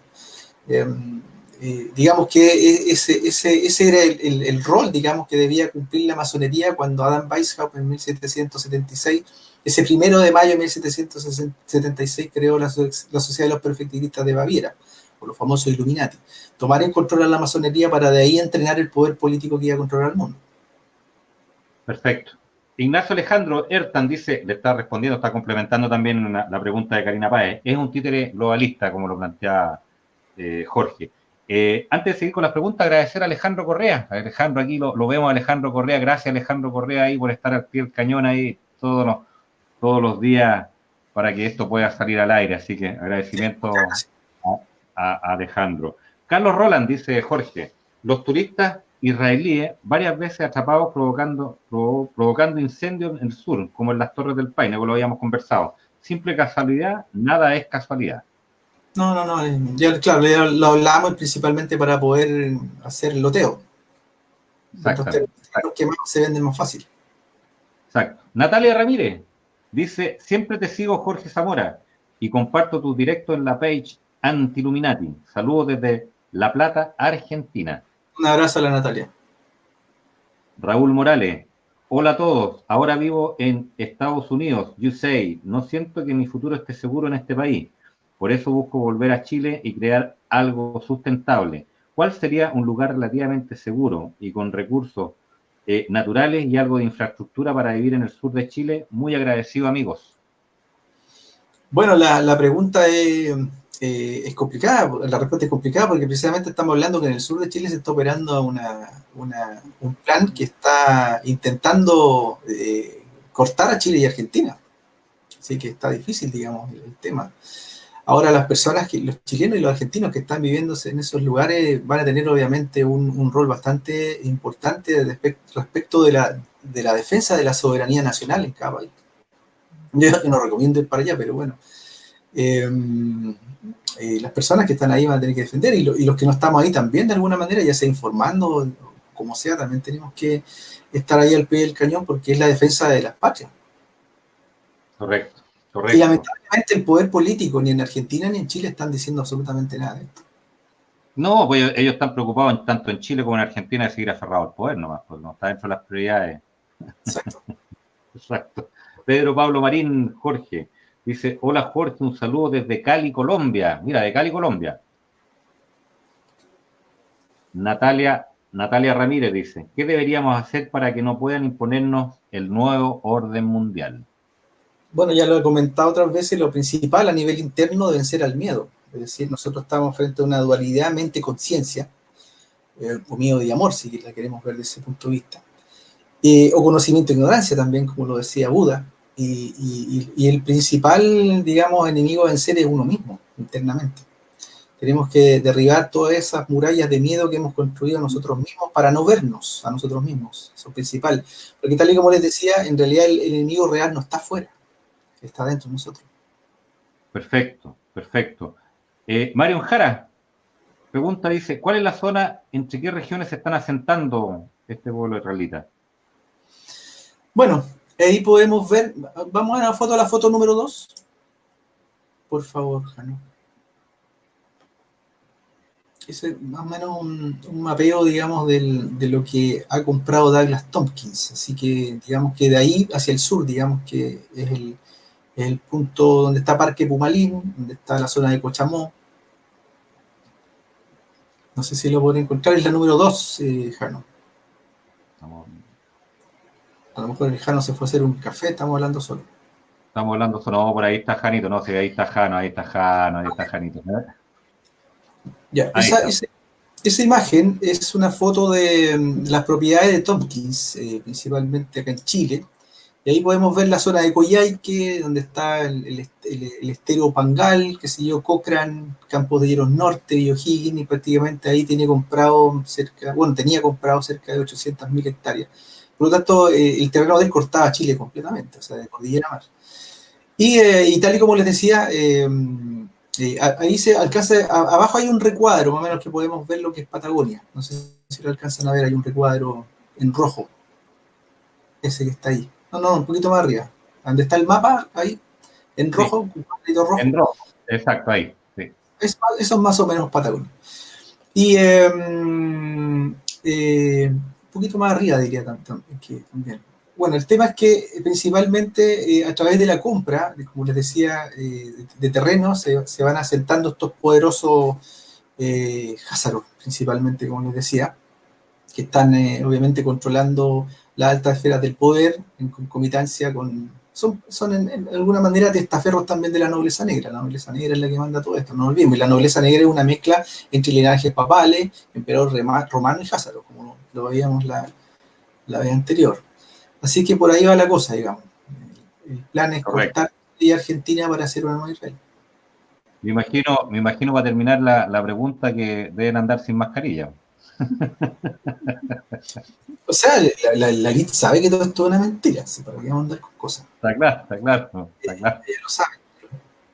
Digamos que ese era el rol, digamos, que debía cumplir la masonería cuando Adam Weishaupt en 1776, ese 1 de mayo de 1776, creó la Sociedad de los Perfectivistas de Baviera, o los famosos Illuminati. Tomar en control a la masonería para de ahí entrenar el poder político que iba a controlar el mundo. Perfecto. Ignacio Alejandro Ertan dice, le está respondiendo, está complementando también la pregunta de Karina Páez, es un títere globalista, como lo plantea Jorge. Antes de seguir con las preguntas, agradecer a Alejandro Correa. Alejandro, aquí lo vemos a Alejandro Correa. Gracias, Alejandro Correa, ahí por estar al pie del cañón ahí todos los días para que esto pueda salir al aire. Así que agradecimiento a Alejandro. Carlos Roland dice, Jorge, los turistas israelíes varias veces atrapados provocando incendios en el sur, como en las Torres del Paine, como lo habíamos conversado. Simple casualidad, nada es casualidad. No, ya, claro, ya lo hablamos principalmente para poder hacer el loteo. Exactamente. Los que más se venden más fácil. Exacto. Natalia Ramírez dice, siempre te sigo Jorge Zamora y comparto tus directos en la page Antiluminati. Saludos desde La Plata, Argentina. Un abrazo a la Natalia. Raúl Morales, hola a todos, ahora vivo en Estados Unidos, USA, no siento que mi futuro esté seguro en este país, por eso busco volver a Chile y crear algo sustentable. ¿Cuál sería un lugar relativamente seguro y con recursos naturales y algo de infraestructura para vivir en el sur de Chile? Muy agradecido, amigos. Bueno, la pregunta es complicada, la respuesta es complicada porque precisamente estamos hablando que en el sur de Chile se está operando un plan que está intentando cortar a Chile y Argentina. Así que está difícil, digamos, el tema. Ahora las personas, los chilenos y los argentinos que están viviendo en esos lugares van a tener obviamente un rol bastante importante respecto de la defensa de la soberanía nacional en cada país. Yo no recomiendo ir para allá, pero bueno. Las personas que están ahí van a tener que defender y los que no estamos ahí también de alguna manera, ya sea informando, como sea, también tenemos que estar ahí al pie del cañón porque es la defensa de las patrias. Correcto. Y lamentablemente el poder político ni en Argentina ni en Chile están diciendo absolutamente nada de esto. No, pues ellos están preocupados tanto en Chile como en Argentina de seguir aferrados al poder nomás, porque no está dentro de las prioridades. Exacto. Exacto. Pedro Pablo Marín, Jorge, dice, hola Jorge, un saludo desde Cali, Colombia. Mira, de Cali, Colombia. Natalia Ramírez dice, ¿qué deberíamos hacer para que no puedan imponernos el nuevo orden mundial? Bueno, ya lo he comentado otras veces, lo principal a nivel interno debe ser al miedo. Es decir, nosotros estamos frente a una dualidad mente-conciencia, o miedo y amor, si la queremos ver desde ese punto de vista. O conocimiento e ignorancia también, como lo decía Buda. Y el principal, digamos, enemigo a vencer es uno mismo, internamente. Tenemos que derribar todas esas murallas de miedo que hemos construido nosotros mismos para no vernos a nosotros mismos. Eso es principal. Porque tal y como les decía, en realidad el enemigo real no está afuera, está dentro de nosotros. Perfecto. Mario Jara pregunta, dice, ¿cuál es la zona, entre qué regiones se están asentando este pueblo israelita? Bueno, ahí podemos ver, vamos a la foto número 2. Por favor, Jano. Ese es más o menos un mapeo, digamos, de lo que ha comprado Douglas Tompkins. Así que, digamos que de ahí hacia el sur, digamos que es el punto donde está Parque Pumalín, donde está la zona de Cochamó. No sé si lo pueden encontrar, es la número 2, Jano. A lo mejor el Jano se fue a hacer un café, estamos hablando solo. No, por ahí está Janito, no, sí, ahí está Jano, ahí está Janito. Ya, esa imagen es una foto de las propiedades de Tompkins, principalmente acá en Chile. Y ahí podemos ver la zona de Coyhaique, donde está el estero Pangal, qué sé yo, Cochrane, Campos de Hieros Norte, O'Higgins, y prácticamente ahí tenía comprado cerca de 800.000 hectáreas. Por lo tanto, el terreno de él cortaba Chile completamente, o sea, de cordillera a mar. Y tal y como les decía, ahí se alcanza, abajo hay un recuadro, más o menos que podemos ver lo que es Patagonia. No sé si lo alcanzan a ver, hay un recuadro en rojo. Ese que está ahí. No, un poquito más arriba. Donde está el mapa, ahí, en rojo, un cuadrito rojo. En rojo, exacto, ahí. Sí. Eso es más o menos Patagonia. Y un poquito más arriba, diría también. Bueno, el tema es que principalmente a través de la compra, como les decía, de terrenos, se van asentando estos poderosos házaros, principalmente, como les decía, que están obviamente controlando las altas esferas del poder en concomitancia con... Son en alguna manera testaferros también de la nobleza negra. La nobleza negra es la que manda todo esto, no olvidemos. Y la nobleza negra es una mezcla entre linajes papales, emperador romano y házaro, como lo veíamos la vez anterior. Así que por ahí va la cosa, digamos. El plan es cortar y Argentina para hacer una nueva Israel. Me imagino para terminar la pregunta que deben andar sin mascarilla. O sea, la elite sabe que todo esto es una mentira, ¿sí? ¿Para qué vamos a andar con cosas? Está claro, está claro, no, está claro. Ellos lo saben.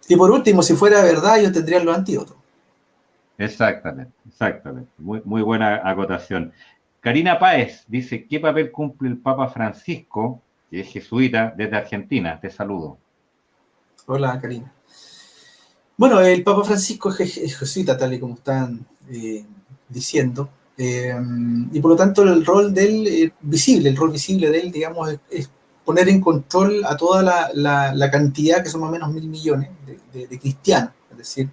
Y por último, si fuera verdad, ellos tendrían los antídotos. Exactamente, exactamente. Muy buena acotación. Karina Páez dice, ¿qué papel cumple el Papa Francisco, que es jesuita, desde Argentina? Te saludo. Hola, Karina. Bueno, el Papa Francisco es jesuita, tal y como están diciendo, y por lo tanto el rol de él, el rol visible de él, digamos, es poner en control a toda la cantidad, que son más o menos 1.000 millones de cristianos, es decir,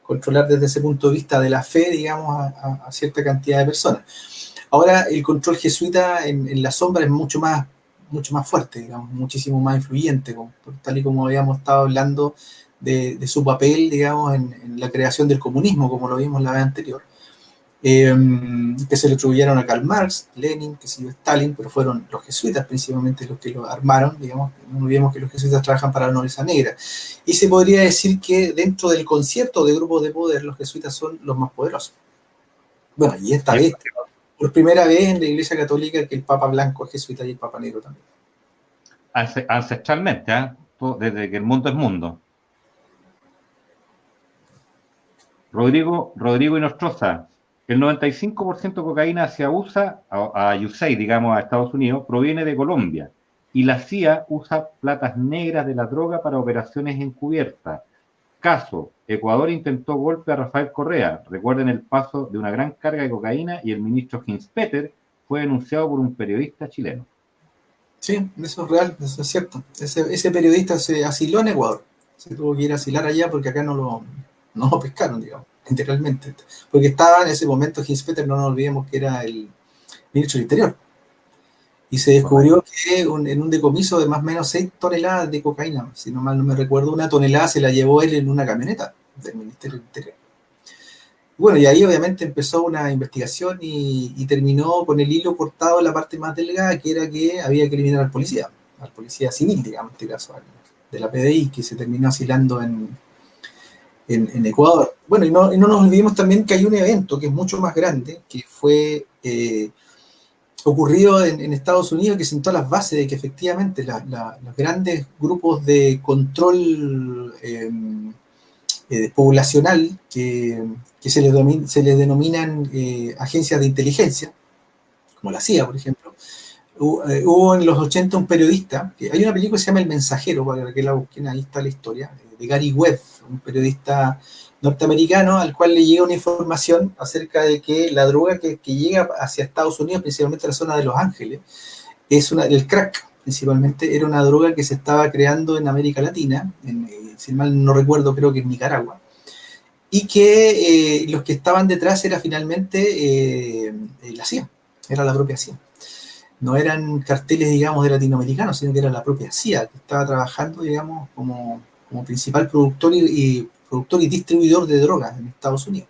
controlar desde ese punto de vista de la fe, digamos, a cierta cantidad de personas. Ahora, el control jesuita en la sombra es mucho más fuerte, digamos, muchísimo más influyente, tal y como habíamos estado hablando de su papel, digamos, en la creación del comunismo, como lo vimos la vez anterior, que se le atribuyeron a Karl Marx, Lenin, que sí, Stalin, pero fueron los jesuitas principalmente los que lo armaron, digamos, no olvidemos que los jesuitas trabajan para la nobleza negra, y se podría decir que dentro del concierto de grupos de poder, los jesuitas son los más poderosos. Bueno, y esta vez, por primera vez en la Iglesia Católica, que el Papa Blanco es jesuita y el Papa Negro también. Ancestralmente, ¿eh? Desde que el mundo es mundo. Rodrigo Inostroza, el 95% de cocaína se usa a USAID, digamos, a Estados Unidos, proviene de Colombia. Y la CIA usa platas negras de la droga para operaciones encubiertas. Caso, Ecuador intentó golpe a Rafael Correa. Recuerden el paso de una gran carga de cocaína y el ministro Hinspeter fue denunciado por un periodista chileno. Sí, eso es real, eso es cierto. Ese periodista se asiló en Ecuador. Se tuvo que ir a asilar allá porque acá no lo pescaron, digamos, literalmente. Porque estaba en ese momento Hinspeter, no nos olvidemos que era el ministro del Interior. Y se descubrió que en un decomiso de más o menos 6 toneladas de cocaína, si no mal no me recuerdo, 1 tonelada se la llevó él en una camioneta del Ministerio del Interior. Bueno, y ahí obviamente empezó una investigación y terminó con el hilo cortado en la parte más delgada, que era que había que eliminar al policía civil, digamos, en este caso, de la PDI, que se terminó asilando en Ecuador. Bueno, y no nos olvidemos también que hay un evento que es mucho más grande, que fue ocurrido en Estados Unidos, que sentó las bases de que efectivamente los grandes grupos de control poblacional que se les denominan agencias de inteligencia, como la CIA, por ejemplo. Hubo en los 80 un periodista, que hay una película que se llama El Mensajero, para que la busquen, ahí está la historia, de Gary Webb, un periodista norteamericano al cual le llega una información acerca de que la droga que llega hacia Estados Unidos, principalmente a la zona de Los Ángeles, el crack, principalmente, era una droga que se estaba creando en América Latina, si mal no recuerdo, creo que en Nicaragua, y que los que estaban detrás era finalmente la CIA, era la propia CIA. No eran carteles, digamos, de latinoamericanos, sino que era la propia CIA, que estaba trabajando, digamos, como principal productor y distribuidor de drogas en Estados Unidos.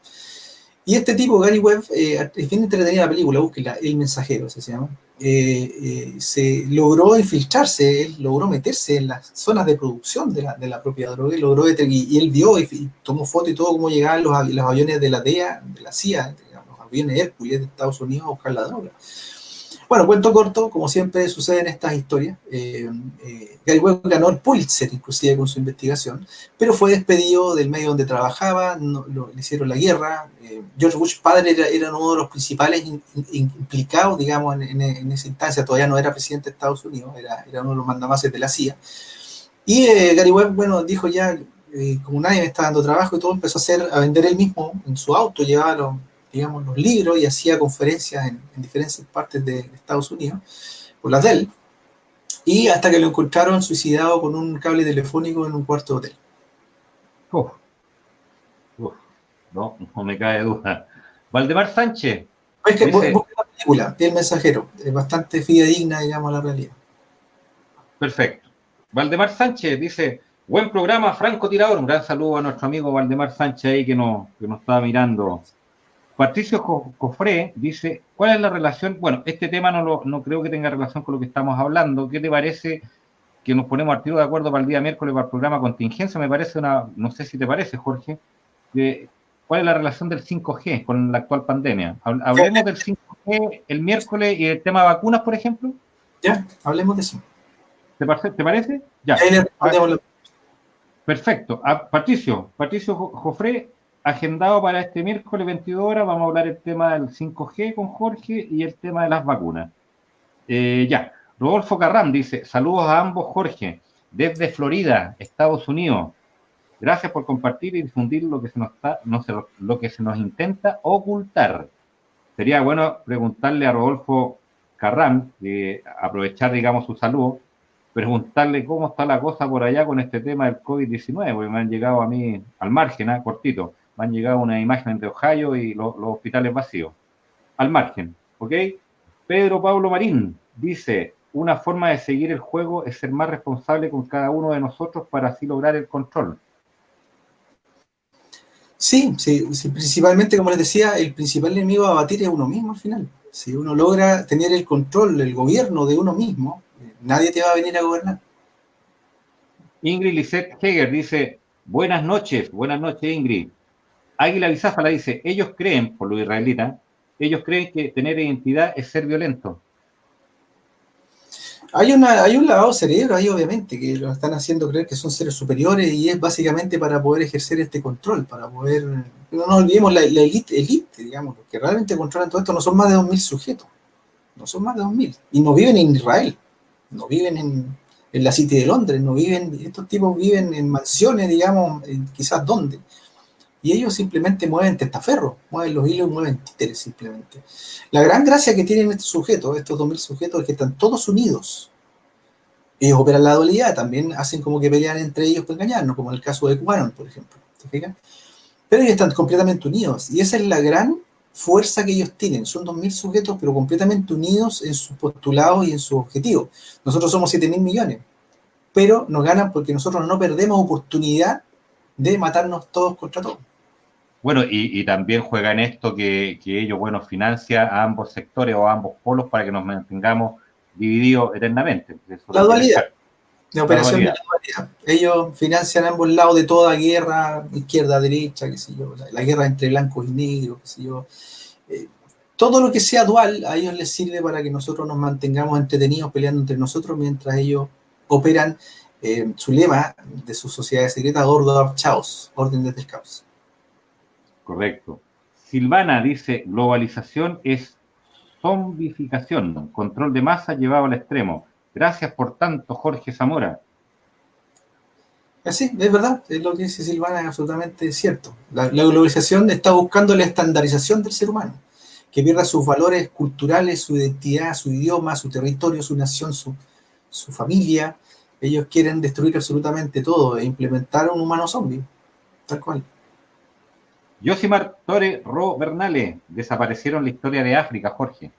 Y este tipo, Gary Webb, es bien entretenida la película, búsquela, El Mensajero, se llama. Se logró infiltrarse, él logró meterse en las zonas de producción de la propia droga, y él vio y tomó foto y todo cómo llegaban los aviones de la DEA, de la CIA, digamos, los aviones Hércules de Estados Unidos a buscar la droga. Bueno, cuento corto, como siempre sucede en estas historias. Gary Webb ganó el Pulitzer, inclusive con su investigación, pero fue despedido del medio donde trabajaba, le hicieron la guerra. George Bush padre era uno de los principales implicados, digamos, en esa instancia. Todavía no era presidente de Estados Unidos, era uno de los mandamases de la CIA. Y Gary Webb, bueno, dijo ya, como nadie me está dando trabajo y todo, empezó a vender él mismo en su auto, llevaba los libros y hacía conferencias en diferentes partes de Estados Unidos, por las de él, y hasta que lo encontraron suicidado con un cable telefónico en un cuarto de hotel. No me cae duda. Valdemar Sánchez. Es que busca la película, El Mensajero, es bastante fidedigna, digamos, a la realidad. Perfecto. Valdemar Sánchez dice, buen programa, Franco Tirador. Un gran saludo a nuestro amigo Valdemar Sánchez ahí que nos está mirando. Patricio Cofré dice, ¿cuál es la relación? Bueno, este tema no creo que tenga relación con lo que estamos hablando. ¿Qué te parece que nos ponemos al tiro de acuerdo para el día miércoles para el programa Contingencia. Me parece no sé si te parece, Jorge, ¿cuál es la relación del 5G con la actual pandemia? Hablemos del 5G el miércoles y el tema de vacunas, por ejemplo. Ya, hablemos de eso. ¿Te parece? Ya. Ahí le respondemos. Perfecto. Patricio Jofré, agendado para este miércoles 22 horas, vamos a hablar el tema del 5G con Jorge y el tema de las vacunas. Ya. Rodolfo Carram dice, saludos a ambos, Jorge, desde Florida, Estados Unidos. Gracias por compartir y difundir lo que se nos intenta ocultar. Sería bueno preguntarle a Rodolfo Carram, aprovechar, digamos, su saludo, preguntarle cómo está la cosa por allá con este tema del COVID-19, porque me han llegado a mí, al margen, cortito, me han llegado unas imágenes de Ohio y los hospitales vacíos. Al margen, ¿ok? Pedro Pablo Marín dice, una forma de seguir el juego es ser más responsable con cada uno de nosotros para así lograr el control. Sí, principalmente, como les decía, el principal enemigo a batir es uno mismo al final. Si uno logra tener el control, el gobierno de uno mismo, nadie te va a venir a gobernar. Ingrid Lisette Heger dice, buenas noches Ingrid. Águila Bizáfala dice, ellos creen, por lo israelita, ellos creen que tener identidad es ser violento. Hay un lavado de cerebro ahí, obviamente, que lo están haciendo creer que son seres superiores y es básicamente para poder ejercer este control, para poder... No nos olvidemos, la élite, digamos, los que realmente controlan todo esto no son más de 2.000 sujetos, no son más de 2.000, y no viven en Israel, no viven en la City de Londres, estos tipos viven en mansiones, digamos, quizás dónde, y ellos simplemente mueven testaferros, mueven los hilos, mueven títeres simplemente. La gran gracia que tienen estos 2.000 sujetos, es que están todos unidos. Ellos operan la dualidad, también hacen como que pelean entre ellos para engañarnos, como en el caso de Quanon, por ejemplo. ¿Te fijas? Pero ellos están completamente unidos, y esa es la gran fuerza que ellos tienen. Son 2.000 sujetos, pero completamente unidos en sus postulados y en sus objetivos. Nosotros somos 7.000 millones, pero nos ganan porque nosotros no perdemos oportunidad de matarnos todos contra todos. Bueno, y también juega en esto que ellos, bueno, financian a ambos sectores o a ambos polos para que nos mantengamos divididos eternamente. La dualidad, de operación de la dualidad. Ellos financian a ambos lados de toda guerra, izquierda, derecha, qué sé yo, la guerra entre blancos y negros, qué sé yo. Todo lo que sea dual a ellos les sirve para que nosotros nos mantengamos entretenidos peleando entre nosotros mientras ellos operan su lema de su sociedad secreta, Order of Chaos, orden desde el caos. Correcto. Silvana dice, globalización es zombificación, control de masa llevado al extremo. Gracias por tanto, Jorge Zamora. Sí, es verdad, es lo que dice Silvana, es absolutamente cierto. La globalización está buscando la estandarización del ser humano, que pierda sus valores culturales, su identidad, su idioma, su territorio, su nación, su familia. Ellos quieren destruir absolutamente todo e implementar un humano zombie, tal cual. Josimar Tore Ro Bernale, desaparecieron la historia de África, Jorge.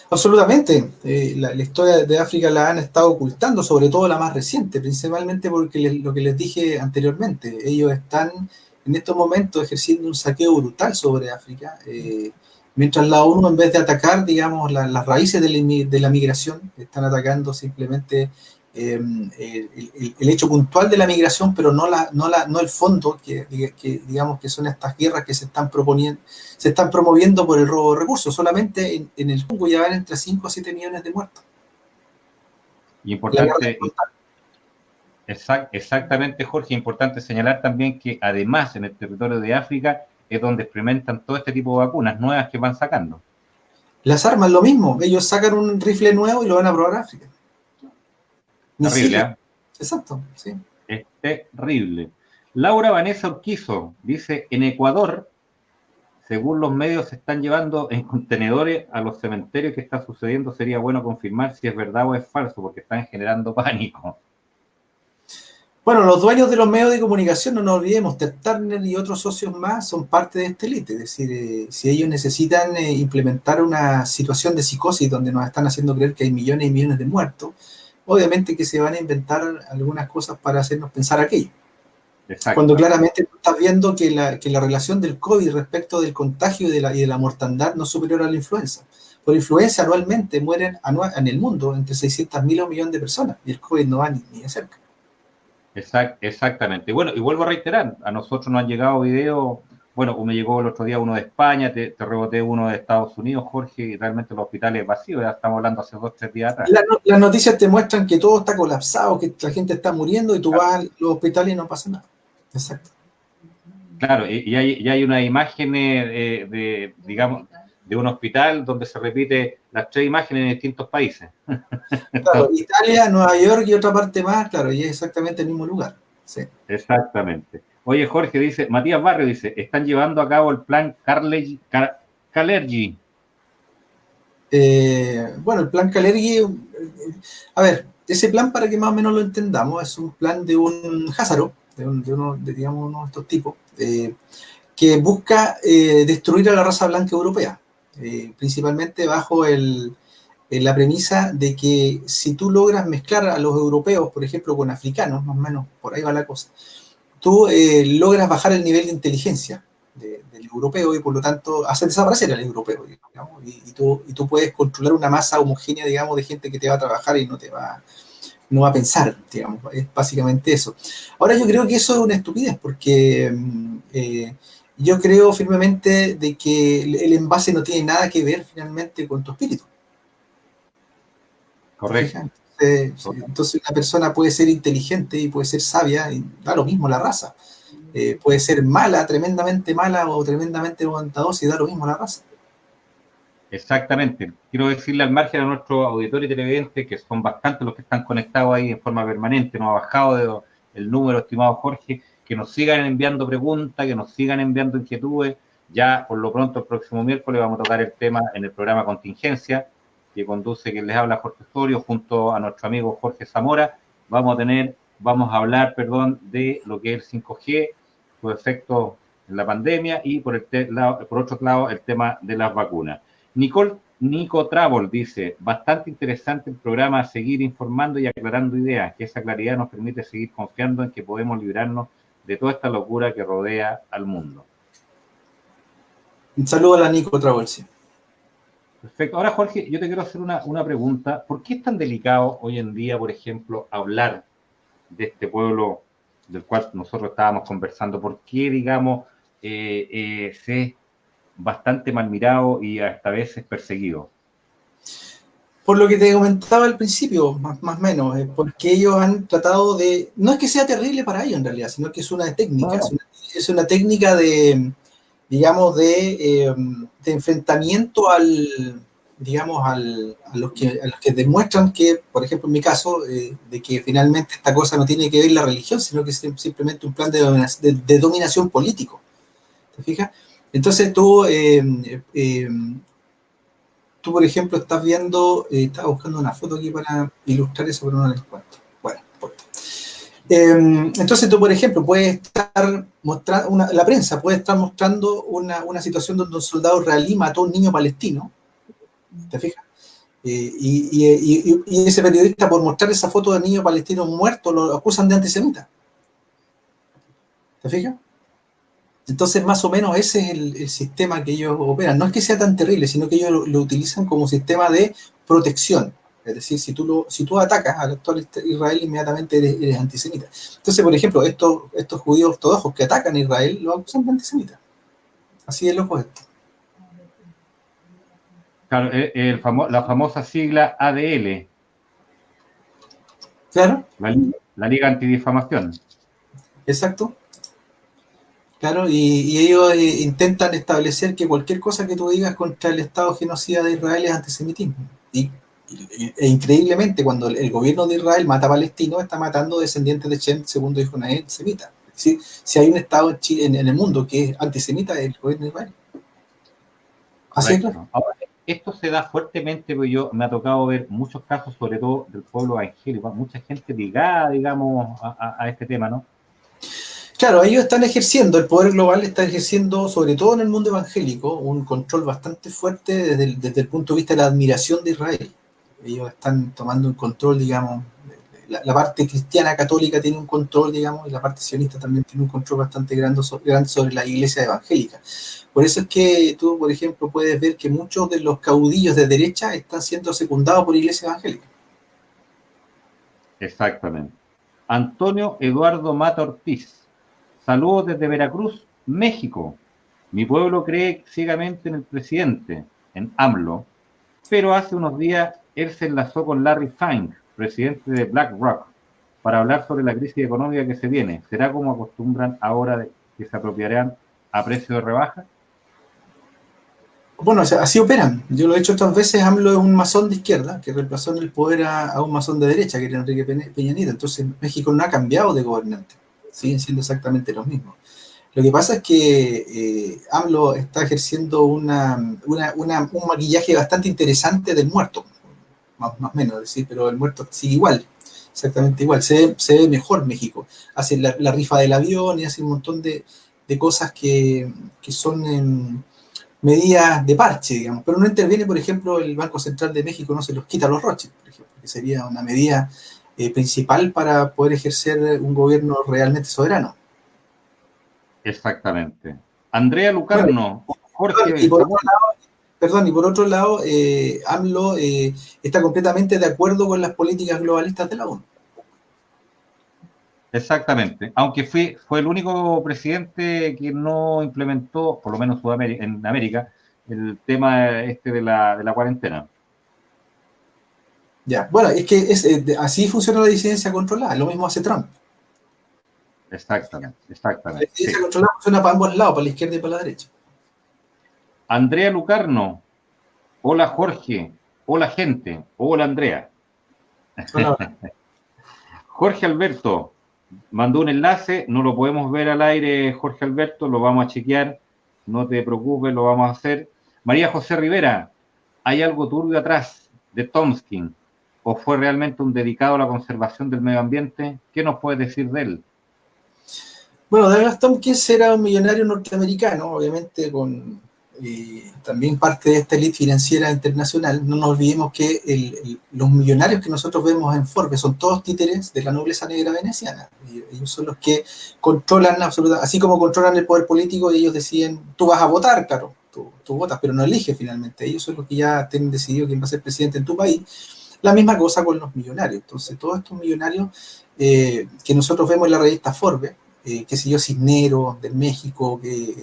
Absolutamente. La historia de África la han estado ocultando, sobre todo la más reciente, principalmente porque lo que les dije anteriormente, ellos están en estos momentos ejerciendo un saqueo brutal sobre África, mientras la ONU, en vez de atacar, digamos, las raíces de la migración, están atacando simplemente el hecho puntual de la migración, pero no el fondo, que digamos que son estas guerras que se están promoviendo por el robo de recursos. Solamente en el Congo ya van entre 5 a 7 millones de muertos. Importante, exactamente, Jorge, importante señalar también que además en el territorio de África es donde experimentan todo este tipo de vacunas nuevas que van sacando. Las armas, lo mismo. Ellos sacan un rifle nuevo y lo van a probar a África. Terrible, ¿eh? Exacto, sí. Es terrible. Laura Vanessa Urquizo dice, en Ecuador, según los medios, se están llevando en contenedores a los cementerios. ¿Qué está sucediendo? Sería bueno confirmar si es verdad o es falso, porque están generando pánico. Bueno, los dueños de los medios de comunicación, no nos olvidemos, Ted Turner y otros socios más son parte de esta élite. Es decir, si ellos necesitan implementar una situación de psicosis donde nos están haciendo creer que hay millones y millones de muertos, obviamente que se van a inventar algunas cosas para hacernos pensar aquello. Cuando Exacto. claramente tú estás viendo que la relación del COVID respecto del contagio y de la mortandad no es superior a la influenza. Por influenza anualmente mueren en el mundo entre 600.000 a 1 millón de personas y el COVID no va ni de cerca. Exactamente. Bueno, y vuelvo a reiterar, a nosotros nos han llegado videos, bueno, me llegó el otro día uno de España, te reboté uno de Estados Unidos, Jorge, y realmente los hospitales vacíos, ya estamos hablando hace 2 o 3 días atrás. Las noticias te muestran que todo está colapsado, que la gente está muriendo y tú vas a los hospitales y no pasa nada. Exacto. Claro, y hay unas imágenes digamos, de un hospital donde se repite las 3 imágenes en distintos países. Claro, Entonces, Italia, Nueva York y otra parte más, claro, y es exactamente el mismo lugar. Sí. exactamente. Oye, Jorge dice, Matías Barrio dice, están llevando a cabo el plan Kalergi. Bueno, el plan Kalergi, a ver, ese plan para que más o menos lo entendamos, es un plan de un Házaro, digamos, uno de estos tipos, que busca destruir a la raza blanca europea, principalmente bajo la premisa de que si tú logras mezclar a los europeos, por ejemplo, con africanos, más o menos por ahí va la cosa, tú logras bajar el nivel de inteligencia del europeo y por lo tanto hacer desaparecer al europeo, digamos, y tú puedes controlar una masa homogénea, digamos, de gente que te va a trabajar y no va a pensar, digamos, es básicamente eso. Ahora yo creo que eso es una estupidez porque yo creo firmemente de que el envase no tiene nada que ver finalmente con tu espíritu. ¿Te fijas? Correcto. Entonces una persona puede ser inteligente y puede ser sabia y da lo mismo la raza. Puede ser tremendamente mala o tremendamente bondadosa y da lo mismo la raza. Exactamente. Quiero decirle al margen a nuestros auditores y televidentes, que son bastantes los que están conectados ahí en forma permanente, no ha bajado el número, estimado Jorge, que nos sigan enviando preguntas, que nos sigan enviando inquietudes. Ya por lo pronto el próximo miércoles vamos a tocar el tema en el programa Contingencia, que conduce quien les habla Jorge Osorio, junto a nuestro amigo Jorge Zamora. Vamos a hablar, de lo que es el 5G, su efecto en la pandemia y por otro lado el tema de las vacunas. Nico Travel dice, bastante interesante el programa, seguir informando y aclarando ideas, que esa claridad nos permite seguir confiando en que podemos librarnos de toda esta locura que rodea al mundo. Un saludo a la Nico Travolsi. Perfecto. Ahora, Jorge, yo te quiero hacer una pregunta. ¿Por qué es tan delicado hoy en día, por ejemplo, hablar de este pueblo del cual nosotros estábamos conversando? ¿Por qué, digamos, se es bastante mal mirado y hasta veces perseguido? Por lo que te comentaba al principio, más o menos, porque ellos han tratado de, no es que sea terrible para ellos en realidad, sino que es una técnica, No, es una técnica de, digamos, de enfrentamiento digamos, a los que demuestran que, por ejemplo, en mi caso, de que finalmente esta cosa no tiene que ver la religión, sino que es simplemente un plan de dominación político. ¿Te fijas? Entonces tú, por ejemplo, estás viendo, estaba buscando una foto aquí para ilustrar eso, pero no la encuentro. Bueno, importa. Entonces tú, por ejemplo, puedes estar mostrando, la prensa puede estar mostrando una situación donde un soldado israelí mató a un niño palestino, ¿te fijas? Y ese periodista, por mostrar esa foto del niño palestino muerto, lo acusan de antisemita. ¿Te fijas? Entonces, más o menos ese es el sistema que ellos operan. No es que sea tan terrible, sino que ellos lo utilizan como sistema de protección. Es decir, si tú atacas al actual Israel, inmediatamente eres antisemita. Entonces, por ejemplo, estos judíos ortodoxos que atacan a Israel lo acusan de antisemita. Así es loco esto. claro, la famosa sigla ADL, Claro, la Liga Antidifamación. exacto. Claro, y ellos intentan establecer que cualquier cosa que tú digas contra el Estado genocida de Israel es antisemitismo. E increíblemente, cuando el gobierno de Israel mata a palestinos, está matando descendientes de Shem, segundo hijo de semita. Es decir, si hay un Estado en el mundo que es antisemita, es el gobierno de Israel. Así es, claro. Correcto. Ahora, esto se da fuertemente, porque me ha tocado ver muchos casos, sobre todo del pueblo evangélico, mucha gente ligada, digamos, a este tema, ¿no? Claro, ellos están ejerciendo, el poder global está ejerciendo, sobre todo en el mundo evangélico, un control bastante fuerte desde el punto de vista de la admiración de Israel. Ellos están tomando el control, digamos, la parte cristiana católica tiene un control, digamos, y la parte sionista también tiene un control bastante grande sobre la iglesia evangélica. Por eso es que tú, por ejemplo, puedes ver que muchos de los caudillos de derecha están siendo secundados por iglesia evangélica. Exactamente. Antonio Eduardo Mata Ortiz. Saludos desde Veracruz, México. Mi pueblo cree ciegamente en el presidente, en AMLO, pero hace unos días él se enlazó con Larry Fink, presidente de BlackRock, para hablar sobre la crisis económica que se viene. ¿Será como acostumbran ahora de que se apropiarán a precio de rebaja? Bueno, o sea, así operan. Yo lo he hecho otras veces. AMLO es un masón de izquierda que reemplazó en el poder a un masón de derecha, que era Enrique Peña Nieto. Entonces, México no ha cambiado de gobernante. Siguen siendo exactamente los mismos. Lo que pasa es que AMLO está ejerciendo un maquillaje bastante interesante del muerto, más o menos, es decir, pero el muerto sigue igual, exactamente igual. Se ve mejor México. Hace la rifa del avión y hace un montón de cosas que son medidas de parche, digamos, pero no interviene, por ejemplo, el Banco Central de México, no se los quita a los Rothschild, por ejemplo, que sería una medida principal para poder ejercer un gobierno realmente soberano. Exactamente. Andrea Bueno, Lucarno, Jorge y por otro Samuel. lado, perdón, y por otro lado, AMLO está completamente de acuerdo con las políticas globalistas de la ONU. Exactamente. Aunque fue el único presidente que no implementó, por lo menos en América, el tema este de la cuarentena. Ya, bueno, es que así funciona la disidencia controlada, lo mismo hace Trump. Exactamente, La exactamente. disidencia Sí. controlada funciona para ambos lados, para la izquierda y para la derecha. Andrea Lucarno, hola Jorge, hola gente, hola Andrea. Hola, Jorge Alberto mandó un enlace, no lo podemos ver al aire, Jorge Alberto, lo vamos a chequear, no te preocupes, lo vamos a hacer. María José Rivera, ¿hay algo turbio atrás de Tomskin? ¿O fue realmente un dedicado a la conservación del medio ambiente? ¿Qué nos puedes decir de él? bueno, Douglas Tompkins era un millonario norteamericano, obviamente con también parte de esta élite financiera internacional. No nos olvidemos que los millonarios que nosotros vemos en Forbes son todos títeres de la nobleza negra veneciana. Ellos son los que controlan absolutamente, así como controlan el poder político, ellos deciden, tú vas a votar, claro, tú votas, pero no eliges finalmente. Ellos son los que ya tienen decidido quién va a ser presidente en tu país. La misma cosa con los millonarios. Entonces, todos estos millonarios que nosotros vemos en la revista Forbes, qué sé yo, Cisneros de México,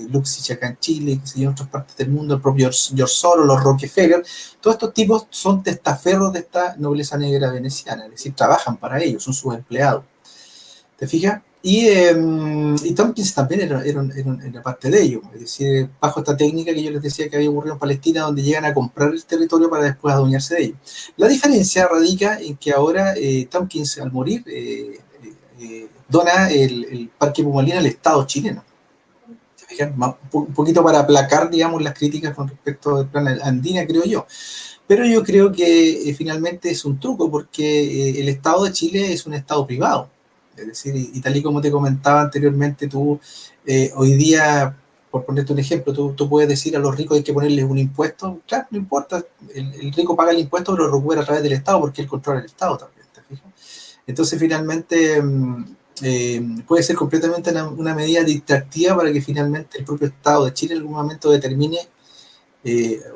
Luxich acá en Chile, qué sé yo, en otras partes del mundo, el propio George Soros, los Rockefeller, todos estos tipos son testaferros de esta nobleza negra veneciana, es decir, trabajan para ellos, son sus empleados. ¿Te fijas? Y Tompkins también era parte de ello, es decir, bajo esta técnica que yo les decía que había ocurrido en Palestina, donde llegan a comprar el territorio para después adueñarse de ello. La diferencia radica en que ahora Tompkins, al morir, dona el Parque Pumalín al Estado chileno. ¿Se fijan? Un poquito para aplacar, digamos, las críticas con respecto al plan Andina, creo yo. Pero yo creo que finalmente es un truco, porque el Estado de Chile es un Estado privado. Es decir, y tal y como te comentaba anteriormente, tú hoy día, por ponerte un ejemplo, tú puedes decir a los ricos hay que ponerles un impuesto. Claro, no importa, el rico paga el impuesto, pero lo recupera a través del Estado, porque él controla el Estado también. ¿Te fijas? Entonces, finalmente, puede ser completamente una medida distractiva para que finalmente el propio Estado de Chile en algún momento determine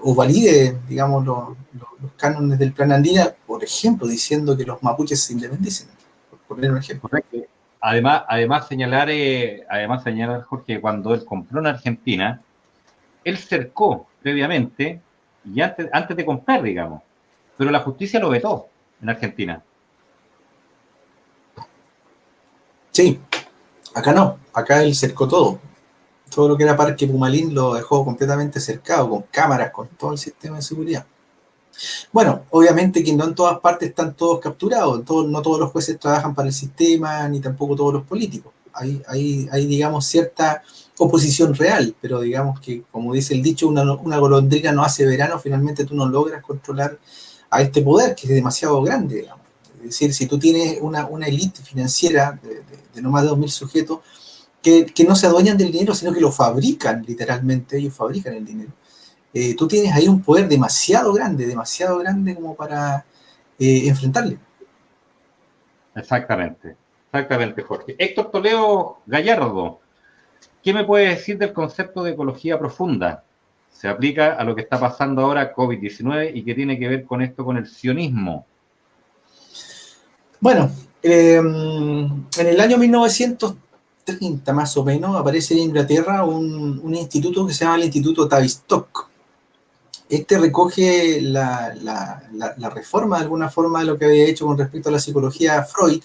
o valide, digamos, los cánones del plan andina, por ejemplo, diciendo que los mapuches se independicen, por poner un ejemplo. Correcto. Además señalar, Jorge, que cuando él compró en Argentina, él cercó previamente y antes de comprar, digamos, pero la justicia lo vetó en Argentina. Sí, acá no, acá él cercó todo lo que era Parque Pumalín lo dejó completamente cercado, con cámaras, con todo el sistema de seguridad. Bueno, obviamente que no en todas partes están todos capturados, no todos los jueces trabajan para el sistema, ni tampoco todos los políticos. Hay digamos, cierta oposición real, pero digamos que, como dice el dicho, una golondrina no hace verano, finalmente tú no logras controlar a este poder que es demasiado grande, digamos. Es decir, si tú tienes una élite financiera de no más de 2.000 sujetos que no se adueñan del dinero, sino que lo fabrican, literalmente, ellos fabrican el dinero. Tú tienes ahí un poder demasiado grande como para enfrentarle. Exactamente, exactamente, Jorge. Héctor Toledo Gallardo, ¿qué me puede decir del concepto de ecología profunda? Se aplica a lo que está pasando ahora COVID-19 y que tiene que ver con esto, con el sionismo. Bueno, en el año 1930 más o menos aparece en Inglaterra un instituto que se llama el Instituto Tavistock. Este recoge la reforma de alguna forma de lo que había hecho con respecto a la psicología Freud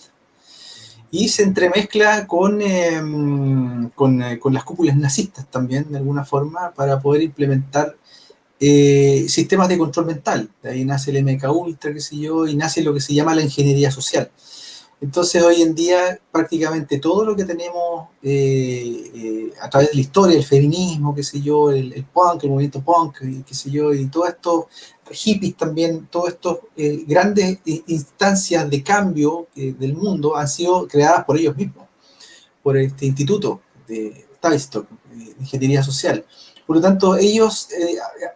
y se entremezcla con las cúpulas nazistas también de alguna forma para poder implementar sistemas de control mental. De ahí nace el MK Ultra, qué sé yo, y nace lo que se llama la ingeniería social. Entonces hoy en día prácticamente todo lo que tenemos a través de la historia, el feminismo, qué sé yo, el punk, el movimiento punk, qué sé yo, y todos estos hippies también, todos estos grandes instancias de cambio del mundo han sido creadas por ellos mismos, por este instituto de Tavistock, de ingeniería social. Por lo tanto, ellos,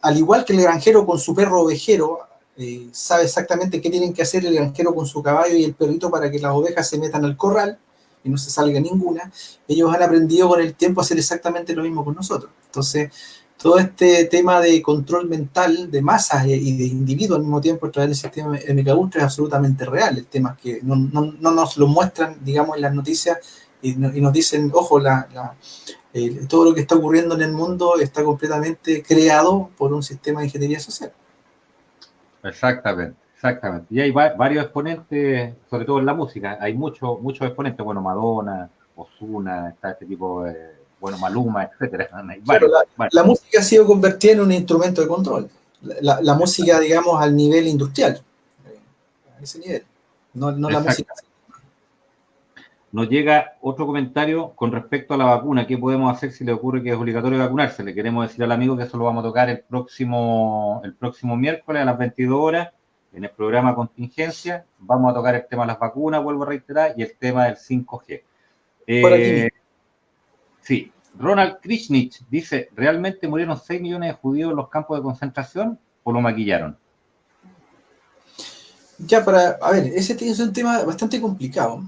al igual que el granjero con su perro ovejero, sabe exactamente qué tienen que hacer el granjero con su caballo y el perrito para que las ovejas se metan al corral y no se salga ninguna. Ellos han aprendido con el tiempo a hacer exactamente lo mismo con nosotros. Entonces, todo este tema de control mental de masas y de individuos al mismo tiempo a través del sistema MK Ultra es absolutamente real. El tema es que no nos lo muestran, digamos, en las noticias y nos dicen, ojo, todo lo que está ocurriendo en el mundo está completamente creado por un sistema de ingeniería social. Exactamente, exactamente. Y hay varios exponentes, sobre todo en la música, hay muchos exponentes, bueno, Madonna, Ozuna, está este tipo de, bueno, Maluma, etcétera. Hay Claro, varios, varios. la música ha sido convertida en un instrumento de control. La música, digamos, al nivel industrial, a ese nivel, no la música. Exactamente. Nos llega otro comentario con respecto a la vacuna. ¿Qué podemos hacer si le ocurre que es obligatorio vacunarse? Le queremos decir al amigo que eso lo vamos a tocar el próximo miércoles a las 22 horas en el programa Contingencia. Vamos a tocar el tema de las vacunas, vuelvo a reiterar, y el tema del 5G. Por aquí mismo. Sí, Ronald Krishnich dice, ¿realmente murieron 6 millones de judíos en los campos de concentración o lo maquillaron? Ya, a ver, ese es un tema bastante complicado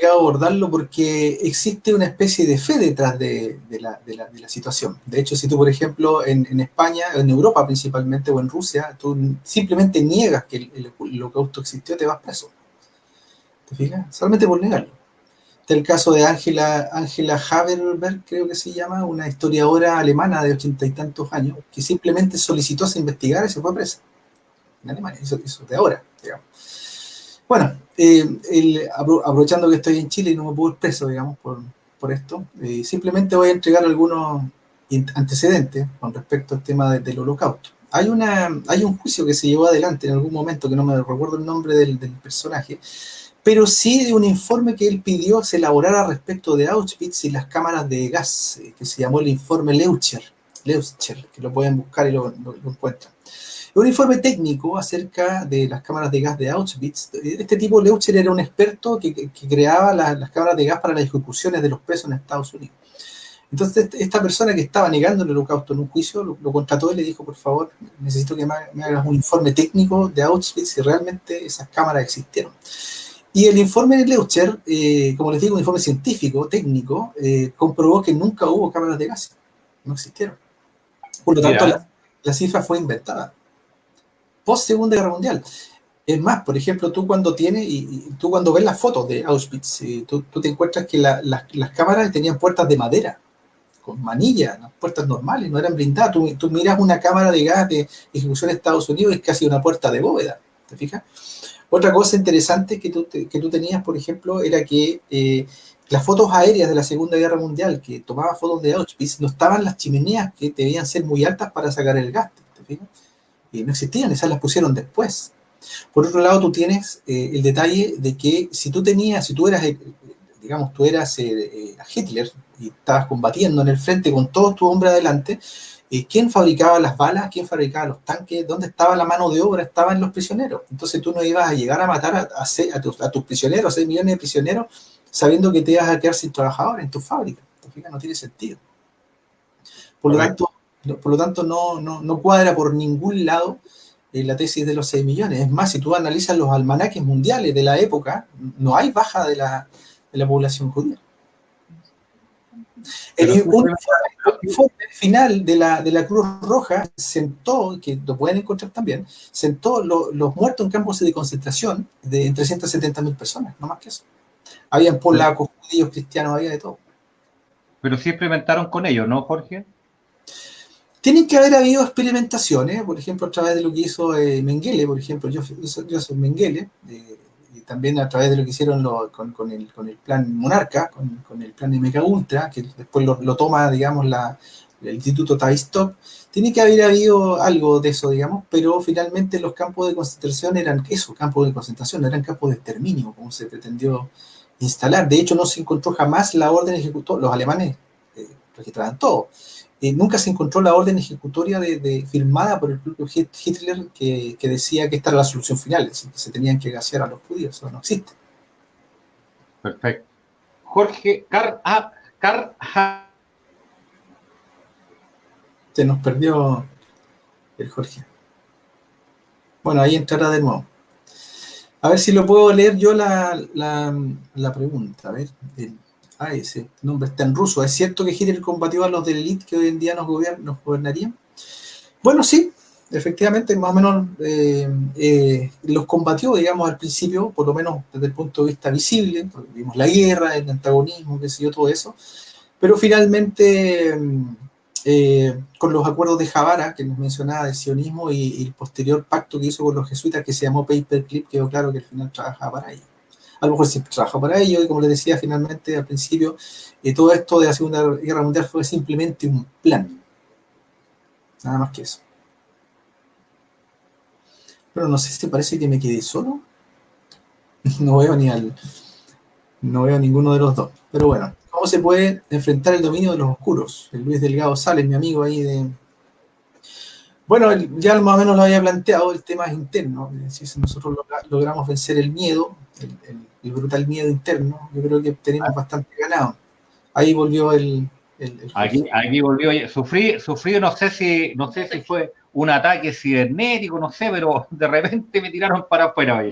abordarlo porque existe una especie de fe detrás de la situación. De hecho, si tú, por ejemplo, en España, en Europa principalmente, o en Rusia, tú simplemente niegas que el holocausto existió, te vas preso. ¿Te fijas? Solamente por negarlo. Está el caso de Angela Haberberg, creo que se llama, una historiadora alemana de 80 y tantos años, que simplemente solicitó se investigara y se fue presa en Alemania, eso de ahora, digamos. Bueno, aprovechando que estoy en Chile y no me puedo ir preso, digamos, por esto, simplemente voy a entregar algunos antecedentes con respecto al tema del holocausto. Hay un juicio que se llevó adelante en algún momento, que no me recuerdo el nombre del personaje, pero sí de un informe que él pidió se elaborara respecto de Auschwitz y las cámaras de gas, que se llamó el informe Leuchter, que lo pueden buscar y lo encuentran. Un informe técnico acerca de las cámaras de gas de Auschwitz. Este tipo, Leuchter, era un experto que creaba las cámaras de gas para las ejecuciones de los presos en Estados Unidos. Entonces, esta persona que estaba negando el holocausto en un juicio, lo contrató y le dijo, por favor, necesito que me hagas un informe técnico de Auschwitz si realmente esas cámaras existieron. Y el informe de Leuchter, como les digo, un informe científico, técnico, comprobó que nunca hubo cámaras de gas. No existieron. Por lo tanto, la cifra fue inventada. Post Segunda Guerra Mundial. Es más, por ejemplo, tú cuando ves las fotos de Auschwitz, tú te encuentras que las cámaras tenían puertas de madera, con manillas, las puertas normales, no eran blindadas. Tú miras una cámara de gas de ejecución en Estados Unidos, es casi una puerta de bóveda, ¿te fijas? Otra cosa interesante que tú tenías, por ejemplo, era que las fotos aéreas de la Segunda Guerra Mundial, que tomaba fotos de Auschwitz, no estaban las chimeneas que debían ser muy altas para sacar el gas, ¿te fijas? Y no existían, esas las pusieron después. Por otro lado, tú tienes el detalle de que si tú eras, digamos, tú eras Hitler y estabas combatiendo en el frente con todos tus hombres adelante, ¿quién fabricaba las balas? ¿Quién fabricaba los tanques? ¿Dónde estaba la mano de obra? Estaba en los prisioneros. Entonces tú no ibas a llegar a matar a tus prisioneros, a 6 millones de prisioneros, sabiendo que te ibas a quedar sin trabajadores en tu fábrica. No tiene sentido. Por lo tanto, no cuadra por ningún lado la tesis de los 6 millones. Es más, si tú analizas los almanaques mundiales de la época, no hay baja de la población judía. Un informe final de la Cruz Roja sentó, que lo pueden encontrar también, sentó los muertos en campos de concentración de 370.000 personas, no más que eso. Habían polacos, judíos, cristianos, había de todo. Pero sí experimentaron con ellos, ¿no, Jorge? Tienen que haber habido experimentaciones, por ejemplo, a través de lo que hizo Mengele, por ejemplo, Joseph Mengele, y también a través de lo que hicieron con el plan Monarca, con el plan MK Ultra, que después lo toma, digamos, el Instituto Tavistock. Tiene que haber habido algo de eso, digamos, pero finalmente los campos de concentración eran eso, campos de concentración, no eran campos de exterminio, como se pretendió instalar. De hecho, no se encontró jamás la orden ejecutoria. Los alemanes registraban todo. Nunca se encontró la orden ejecutoria firmada por el propio Hitler que decía que esta era la solución final, es decir, que se tenían que gasear a los judíos. Eso no existe. Perfecto. Jorge Se nos perdió el Jorge. Bueno, ahí entrará de nuevo. A ver si lo puedo leer yo la pregunta. A ver. Ese nombre está en ruso. ¿Es cierto que Hitler combatió a los de la élite que hoy en día nos gobernarían? Bueno, sí, efectivamente, más o menos los combatió, digamos, al principio, por lo menos desde el punto de vista visible. Vimos la guerra, el antagonismo, qué sé yo, todo eso. Pero finalmente, con los acuerdos de Javara, que nos mencionaba del sionismo, y el posterior pacto que hizo con los jesuitas, que se llamó Paperclip, quedó claro que al final trabajaba para ellos. A lo mejor siempre trabajó para ello, y como les decía finalmente al principio, todo esto de la Segunda Guerra Mundial fue simplemente un plan. Nada más que eso. Pero no sé si te parece que me quedé solo. No veo ninguno de los dos. Pero bueno, ¿cómo se puede enfrentar el dominio de los oscuros? El Luis Delgado Sales, mi amigo ahí de... Bueno, ya más o menos lo había planteado, el tema es interno. Si nosotros logramos vencer el miedo, el brutal miedo interno, yo creo que tenemos bastante ganado. Ahí volvió el aquí volvió. Oye, sufrí, no sé si fue un ataque cibernético, no sé, pero de repente me tiraron para afuera.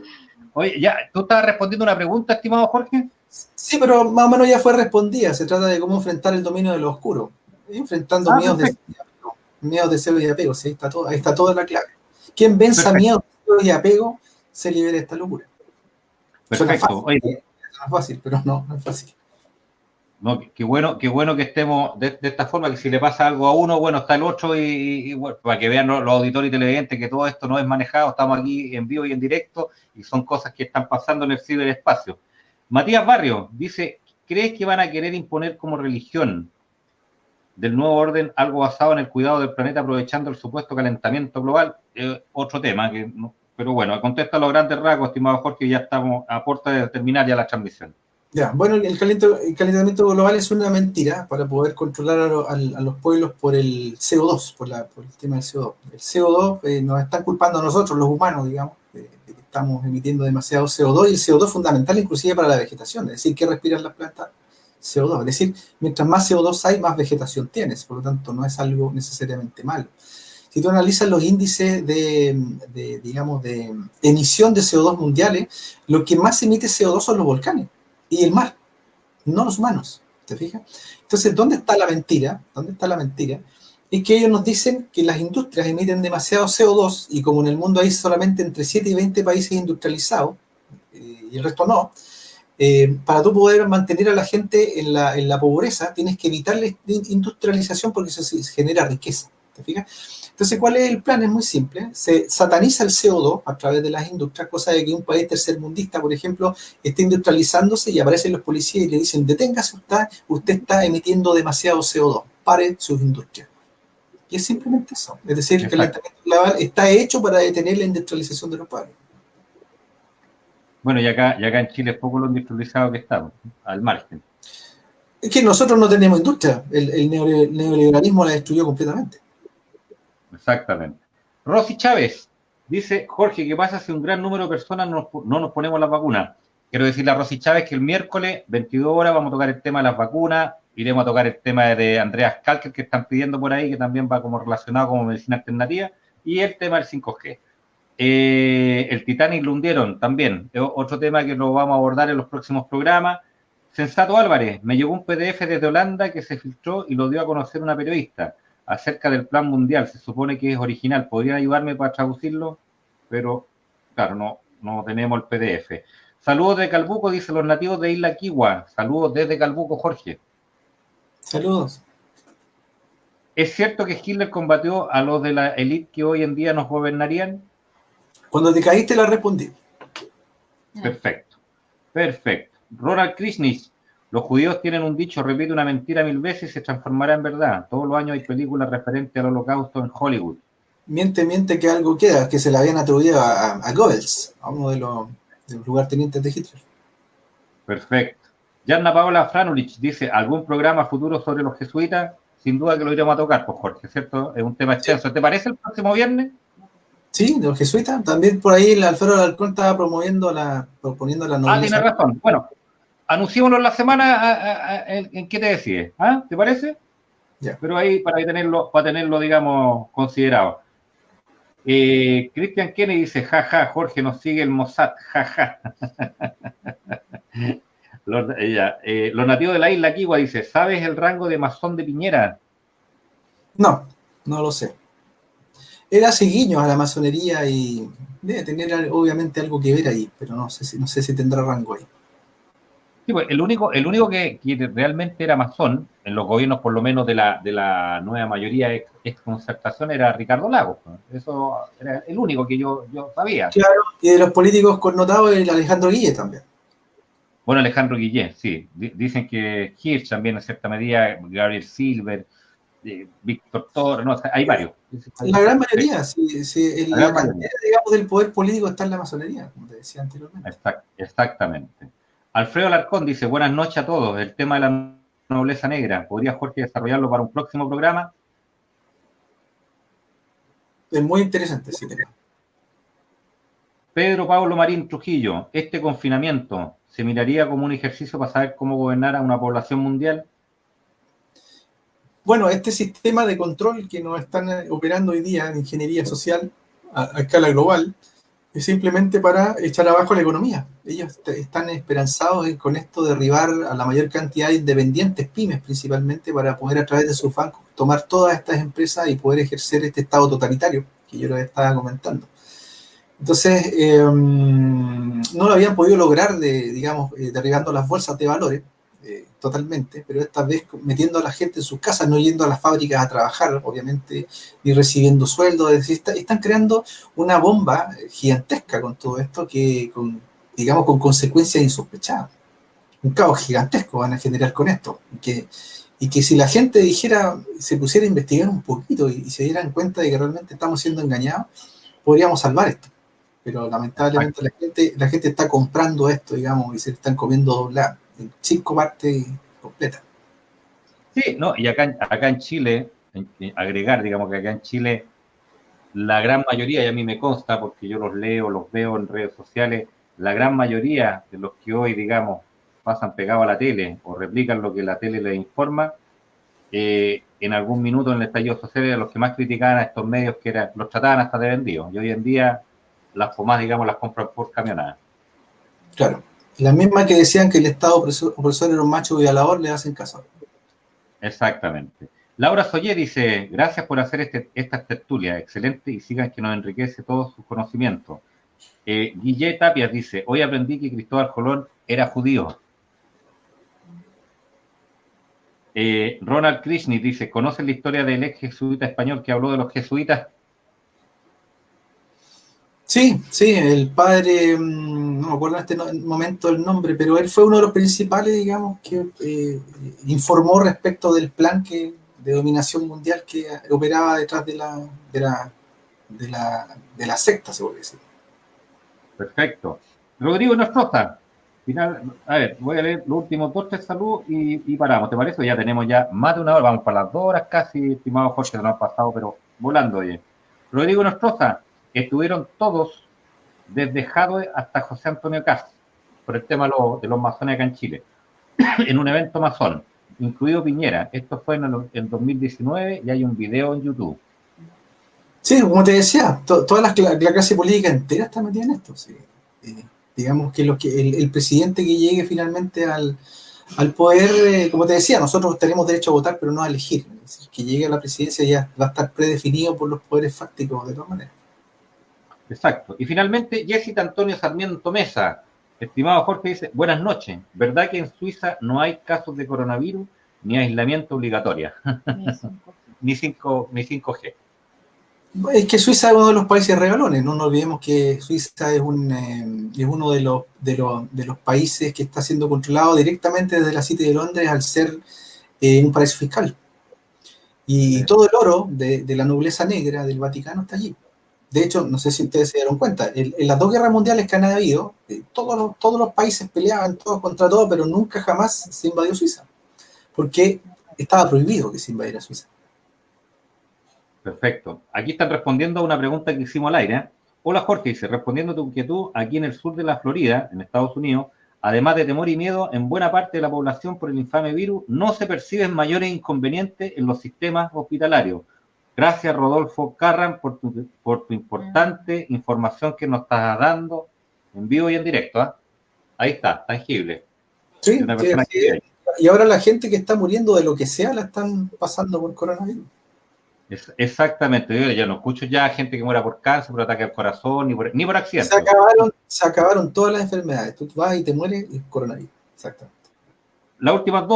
Oye, ya, ¿tú estabas respondiendo una pregunta, estimado Jorge? Sí, pero más o menos ya fue respondida. Se trata de cómo enfrentar el dominio de lo oscuro. Enfrentando miedos, deseos y apego. ¿Sí? Ahí está toda la clave. Quien venza miedos, deseos y apego se libera de esta locura. Perfecto. Fácil, no es fácil, pero no es fácil. No, qué bueno que estemos de esta forma, que si le pasa algo a uno, bueno, está el otro, y bueno, para que vean los auditores y televidentes que todo esto no es manejado, estamos aquí en vivo y en directo, y son cosas que están pasando en el ciberespacio. Matías Barrio dice, ¿crees que van a querer imponer como religión del nuevo orden algo basado en el cuidado del planeta aprovechando el supuesto calentamiento global? Otro tema, pero bueno, contesta a los grandes rasgos, estimado Jorge, y ya estamos a puerta de terminar ya la transmisión. Ya, bueno, el calentamiento global es una mentira para poder controlar a los pueblos por el CO2, por el tema del CO2. El CO2 nos están culpando a nosotros, los humanos, digamos, de que estamos emitiendo demasiado CO2, y el CO2 es fundamental inclusive para la vegetación, es decir, que respiran las plantas CO2. Es decir, mientras más CO2 hay, más vegetación tienes, por lo tanto no es algo necesariamente malo. Si tú analizas los índices de emisión de CO2 mundiales, lo que más emite CO2 son los volcanes y el mar, no los humanos, ¿te fijas? Entonces, ¿dónde está la mentira? Es que ellos nos dicen que las industrias emiten demasiado CO2, y como en el mundo hay solamente entre 7 y 20 países industrializados, y el resto no, para tú poder mantener a la gente en la pobreza, tienes que evitar la industrialización, porque eso genera riqueza, ¿te fijas? Entonces, ¿cuál es el plan? Es muy simple. Se sataniza el CO2 a través de las industrias, cosa de que un país tercermundista, por ejemplo, esté industrializándose y aparecen los policías y le dicen, deténgase usted está emitiendo demasiado CO2, pare sus industrias. Y es simplemente eso. Es decir, el calentamiento global está hecho para detener la industrialización de los pueblos. Bueno, y acá en Chile es poco lo industrializado que estamos, al margen. Es que nosotros no tenemos industria. El neoliberalismo la destruyó completamente. Exactamente. Rosy Chávez dice, Jorge, ¿qué pasa si un gran número de personas no nos ponemos las vacunas? Quiero decirle a Rosy Chávez que el miércoles, 22 horas, vamos a tocar el tema de las vacunas, iremos a tocar el tema de Andreas Kalker, que están pidiendo por ahí, que también va como relacionado como medicina alternativa, y el tema del 5G. El Titanic lo hundieron también. Otro tema que lo vamos a abordar en los próximos programas. Sensato Álvarez, me llegó un PDF desde Holanda que se filtró y lo dio a conocer una periodista acerca del plan mundial. Se supone que es original. ¿Podrían ayudarme para traducirlo? Pero, claro, no tenemos el PDF. Saludos de Calbuco, dice los nativos de Isla Kiwa. Saludos desde Calbuco, Jorge. Saludos. ¿Es cierto que Hitler combatió a los de la élite que hoy en día nos gobernarían? Cuando te caíste la respondí. Perfecto. Ronald Krishnich, los judíos tienen un dicho, repite una mentira 1000 veces y se transformará en verdad. Todos los años hay películas referentes al holocausto en Hollywood. Miente que algo queda, que se le habían atribuido a Goebbels, a uno de los lugartenientes de Hitler. Perfecto. Yanna Paola Franulich dice, ¿algún programa futuro sobre los jesuitas? Sin duda que lo iremos a tocar, pues Jorge, ¿cierto? Es un tema extenso. ¿Te parece el próximo viernes? Sí, de los jesuitas. También por ahí el Alfredo Alarcón estaba proponiendo la nobleza. Tienes razón. Bueno, anunciémonos la semana en qué te decides. ¿Te parece? Ya. Pero ahí para tenerlo, digamos, considerado. Christian Kennedy dice, jaja, Jorge nos sigue el Mossad, jaja. Los nativos de la isla Kiwa dice, ¿sabes el rango de masón de Piñera? No lo sé. Era seguiño a la masonería y debe tener obviamente algo que ver ahí, pero no sé si tendrá rango ahí. Sí, pues el único que realmente era masón, en los gobiernos por lo menos de la nueva mayoría ex concertación, era Ricardo Lagos. Eso era el único que yo sabía. Claro, y de los políticos connotados el Alejandro Guille también. Bueno, Alejandro Guillén, sí. Dicen que Hirsch también en cierta medida, Gabriel Silver, Víctor Torres, no, hay varios. La gran mayoría, la cantidad, digamos, del poder político está en la masonería, como te decía anteriormente. Exactamente. Alfredo Alarcón dice, buenas noches a todos, el tema de la nobleza negra, ¿podría Jorge desarrollarlo para un próximo programa? Es muy interesante ese tema. Pedro Pablo Marín Trujillo, ¿este confinamiento se miraría como un ejercicio para saber cómo gobernar a una población mundial? Bueno, este sistema de control que nos están operando hoy día en ingeniería social a escala global es simplemente para echar abajo la economía. Ellos están esperanzados en con esto derribar a la mayor cantidad de independientes, pymes principalmente, para poder a través de sus bancos tomar todas estas empresas y poder ejercer este estado totalitario que yo les estaba comentando. Entonces, no lo habían podido lograr, derribando las bolsas de valores totalmente, pero esta vez metiendo a la gente en sus casas, no yendo a las fábricas a trabajar, obviamente, ni recibiendo sueldos. Es decir, están creando una bomba gigantesca con todo esto, con consecuencias insospechadas. Un caos gigantesco van a generar con esto. Y que si la gente se pusiera a investigar un poquito y se dieran cuenta de que realmente estamos siendo engañados, podríamos salvar esto. Pero lamentablemente la gente está comprando esto, y se están comiendo doblada en 5 partes completas. Sí, no, y acá en Chile, agregar, digamos que acá en Chile, la gran mayoría, y a mí me consta, porque yo los veo en redes sociales, la gran mayoría de los que hoy, digamos, pasan pegados a la tele o replican lo que la tele les informa, en algún minuto en el estallido social eran los que más criticaban a estos medios que los trataban hasta de vendidos. Y hoy en día las FOMAS, digamos, las compran por camionada. Claro. La misma que decían que el Estado opresor era un macho violador, le hacen caso. Exactamente. Laura Soller dice, gracias por hacer esta tertulia, excelente, y sigan que nos enriquece todo su conocimiento. Guille Tapias dice, hoy aprendí que Cristóbal Colón era judío. Ronald Krishni dice, ¿conocen la historia del ex jesuita español que habló de los jesuitas? Sí, el padre, no me acuerdo en este momento el nombre, pero él fue uno de los principales, digamos, que informó respecto del plan de dominación mundial que operaba detrás de la secta, se puede decir. Perfecto. Rodrigo Nostroza, a ver, voy a leer los últimos 2-3 saludos y paramos, ¿te parece? Ya tenemos más de una hora, vamos para las 2 horas casi, estimado Jorge, no han pasado, pero volando, oye. Rodrigo Nostroza, estuvieron todos, desde Jadwe hasta José Antonio Caz, por el tema de los masones acá en Chile, en un evento masón, incluido Piñera. Esto fue en 2019 y hay un video en YouTube. Sí, como te decía, toda la clase política entera está metida en esto. Sí. Digamos que, el presidente que llegue finalmente al poder, como te decía, nosotros tenemos derecho a votar, pero no a elegir. Es decir, que llegue a la presidencia ya va a estar predefinido por los poderes fácticos de todas maneras. Exacto. Y finalmente, Jessica Antonio Sarmiento Mesa. Estimado Jorge, dice, buenas noches. ¿Verdad que en Suiza no hay casos de coronavirus ni aislamiento obligatorio? Ni 5G. Es que Suiza es uno de los países regalones, no nos olvidemos que Suiza es uno de los países que está siendo controlado directamente desde la City de Londres al ser un paraíso fiscal. Y todo el oro de la nobleza negra del Vaticano está allí. De hecho, no sé si ustedes se dieron cuenta, en las dos guerras mundiales que han habido, todos los países peleaban todos contra todos, pero nunca jamás se invadió Suiza, porque estaba prohibido que se invadiera Suiza. Perfecto. Aquí están respondiendo a una pregunta que hicimos al aire. Hola Jorge, dice, respondiendo a tu inquietud, aquí en el sur de la Florida, en Estados Unidos, además de temor y miedo en buena parte de la población por el infame virus, no se perciben mayores inconvenientes en los sistemas hospitalarios. Gracias, Rodolfo Carran, por tu importante información que nos estás dando en vivo y en directo. ¿Eh? Ahí está, tangible. Sí, una persona que y ahora la gente que está muriendo de lo que sea la están pasando por coronavirus. Exactamente, yo ya no escucho ya gente que muera por cáncer, por ataque al corazón, ni por accidente. Se acabaron todas las enfermedades. Tú vas y te mueres y coronavirus. Exactamente. Los últimos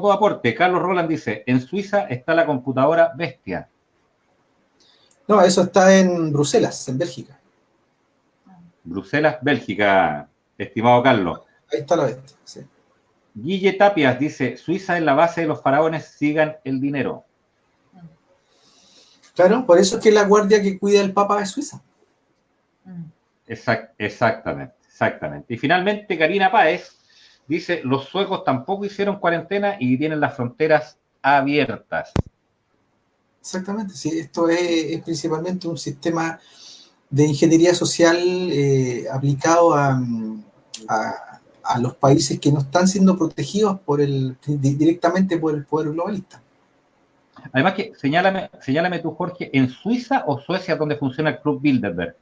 dos aportes. Carlos Roland dice, en Suiza está la computadora bestia. No, eso está en Bruselas, en Bélgica. Bruselas, Bélgica, estimado Carlos. Ahí está la bestia, sí. Guille Tapias dice, Suiza es la base de los faraones, sigan el dinero. Claro, por eso es que la guardia que cuida el Papa es Suiza. Exactamente. Y finalmente, Karina Páez dice, los suecos tampoco hicieron cuarentena y tienen las fronteras abiertas. Exactamente, sí, esto es principalmente un sistema de ingeniería social aplicado a los países que no están siendo protegidos directamente por el poder globalista. Además que, señálame tú, Jorge, ¿en Suiza o Suecia donde funciona el Club Bilderberg?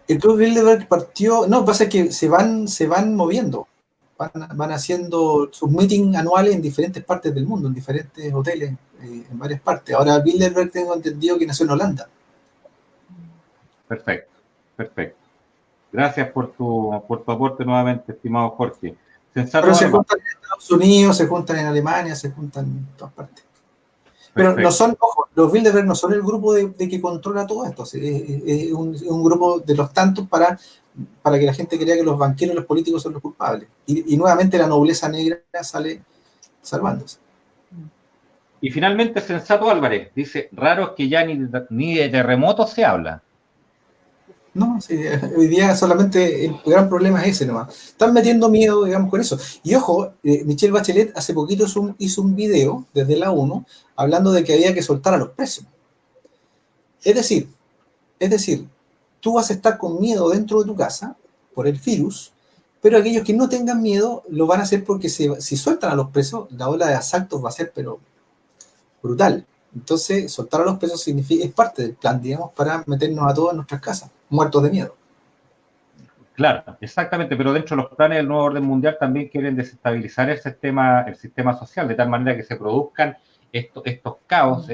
El Club Bilderberg partió, no, pasa que se van moviendo, van haciendo sus meetings anuales en diferentes partes del mundo, en diferentes hoteles, en varias partes. Ahora Bilderberg tengo entendido que nació en Holanda. Perfecto. Gracias por tu aporte nuevamente, estimado Jorge. Pero se juntan en Estados Unidos, se juntan en Alemania, se juntan en todas partes. Pero no son, ojo, los Bilderberg no son el grupo de que controla todo esto, es un grupo de los tantos para que la gente crea que los banqueros y los políticos son los culpables. Y nuevamente la nobleza negra sale salvándose. Y finalmente Sensato Álvarez dice, raro es que ya ni de terremotos se habla. No, sí, hoy día solamente el gran problema es ese nomás. Están metiendo miedo, digamos, con eso. Y ojo, Michelle Bachelet hace poquito hizo un video desde la ONU hablando de que había que soltar a los presos. Es decir, tú vas a estar con miedo dentro de tu casa por el virus, pero aquellos que no tengan miedo lo van a hacer porque si sueltan a los presos, la ola de asaltos va a ser pero brutal. Entonces, soltar a los presos es parte del plan, digamos, para meternos a todos en nuestras casas, muertos de miedo. Claro, exactamente, pero dentro de los planes del nuevo orden mundial también quieren desestabilizar el sistema social, de tal manera que se produzcan estos caos,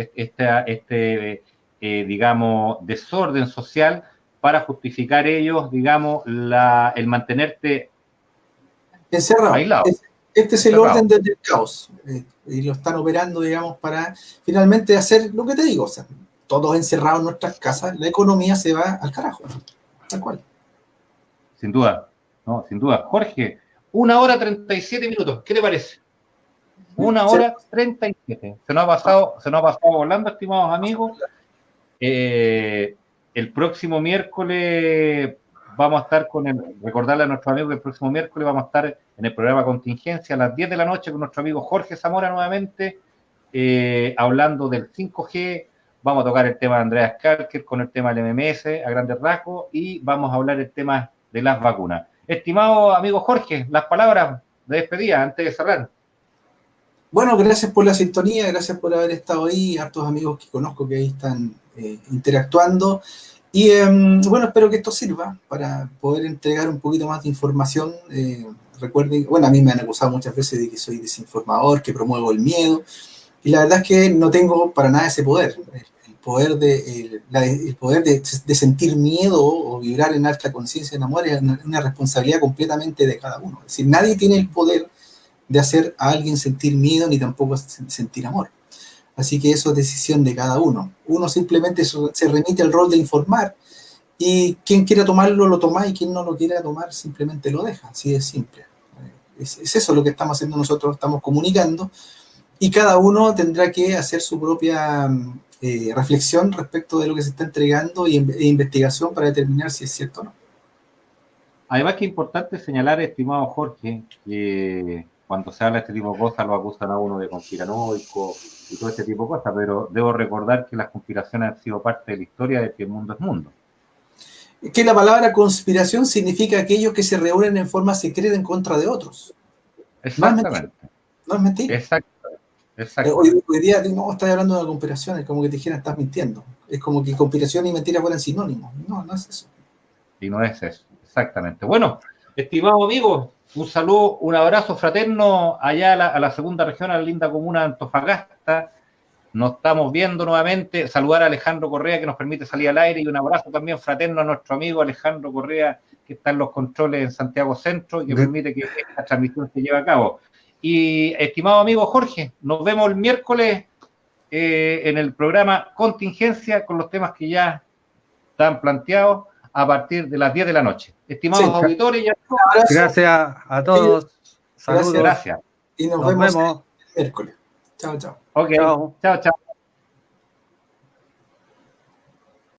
digamos, desorden social para justificar ellos, digamos, el mantenerte encerrado. Aislado. Este es el orden del caos. Y lo están operando, digamos, para finalmente hacer lo que te digo. O sea, todos encerrados en nuestras casas, la economía se va al carajo. Tal cual. Sin duda, ¿no? Sin duda. Jorge, 1 hora 37 minutos. ¿Qué te parece? 1 hora 37. Se nos ha pasado volando, estimados amigos. El próximo miércoles vamos a estar recordarle a nuestros amigos que el próximo miércoles vamos a estar en el programa Contingencia a las 10 de la noche con nuestro amigo Jorge Zamora nuevamente, hablando del 5G. Vamos a tocar el tema de Andreas Kalker con el tema del MMS a grandes rasgos y vamos a hablar el tema de las vacunas. Estimado amigo Jorge, las palabras de despedida antes de cerrar. Bueno, gracias por la sintonía, gracias por haber estado ahí, hartos amigos que conozco que ahí están interactuando. Y bueno, espero que esto sirva para poder entregar un poquito más de información. Recuerden, bueno, a mí me han acusado muchas veces de que soy desinformador, que promuevo el miedo, y la verdad es que no tengo para nada ese poder. El poder de sentir miedo o vibrar en alta conciencia en amor es una responsabilidad completamente de cada uno. Es decir, nadie tiene el poder de hacer a alguien sentir miedo ni tampoco sentir amor. Así que eso es decisión de cada uno. Uno simplemente se remite al rol de informar y quien quiera tomarlo lo toma y quien no lo quiera tomar simplemente lo deja. Así de simple. Es eso lo que estamos haciendo nosotros, estamos comunicando y cada uno tendrá que hacer su propia reflexión respecto de lo que se está entregando e investigación para determinar si es cierto o no. Además que es importante señalar, estimado Jorge, que cuando se habla de este tipo de cosas lo acusan a uno de conspiranoico y todo este tipo de cosas, pero debo recordar que las conspiraciones han sido parte de la historia de que el mundo es mundo. Que la palabra conspiración significa aquellos que se reúnen en forma secreta en contra de otros. Exactamente. No es mentira. Exacto. Hoy día no estás hablando de una conspiración, es como que te dijeran estás mintiendo. Es como que conspiración y mentira fueran sinónimos. No, no es eso. Y no es eso, exactamente. Bueno, estimado amigo, un saludo, un abrazo fraterno allá a la segunda región, a la linda comuna de Antofagasta. Nos estamos viendo nuevamente. Saludar a Alejandro Correa, que nos permite salir al aire, y un abrazo también fraterno a nuestro amigo Alejandro Correa, que está en los controles en Santiago Centro y que permite que esta transmisión se lleve a cabo. Y estimado amigo Jorge, nos vemos el miércoles en el programa Contingencia con los temas que ya están planteados a partir de las 10 de la noche. Estimados auditores, gracias a todos. Saludos. Gracias. Y nos vemos el miércoles. Chao, chao. Ok, chao, chao.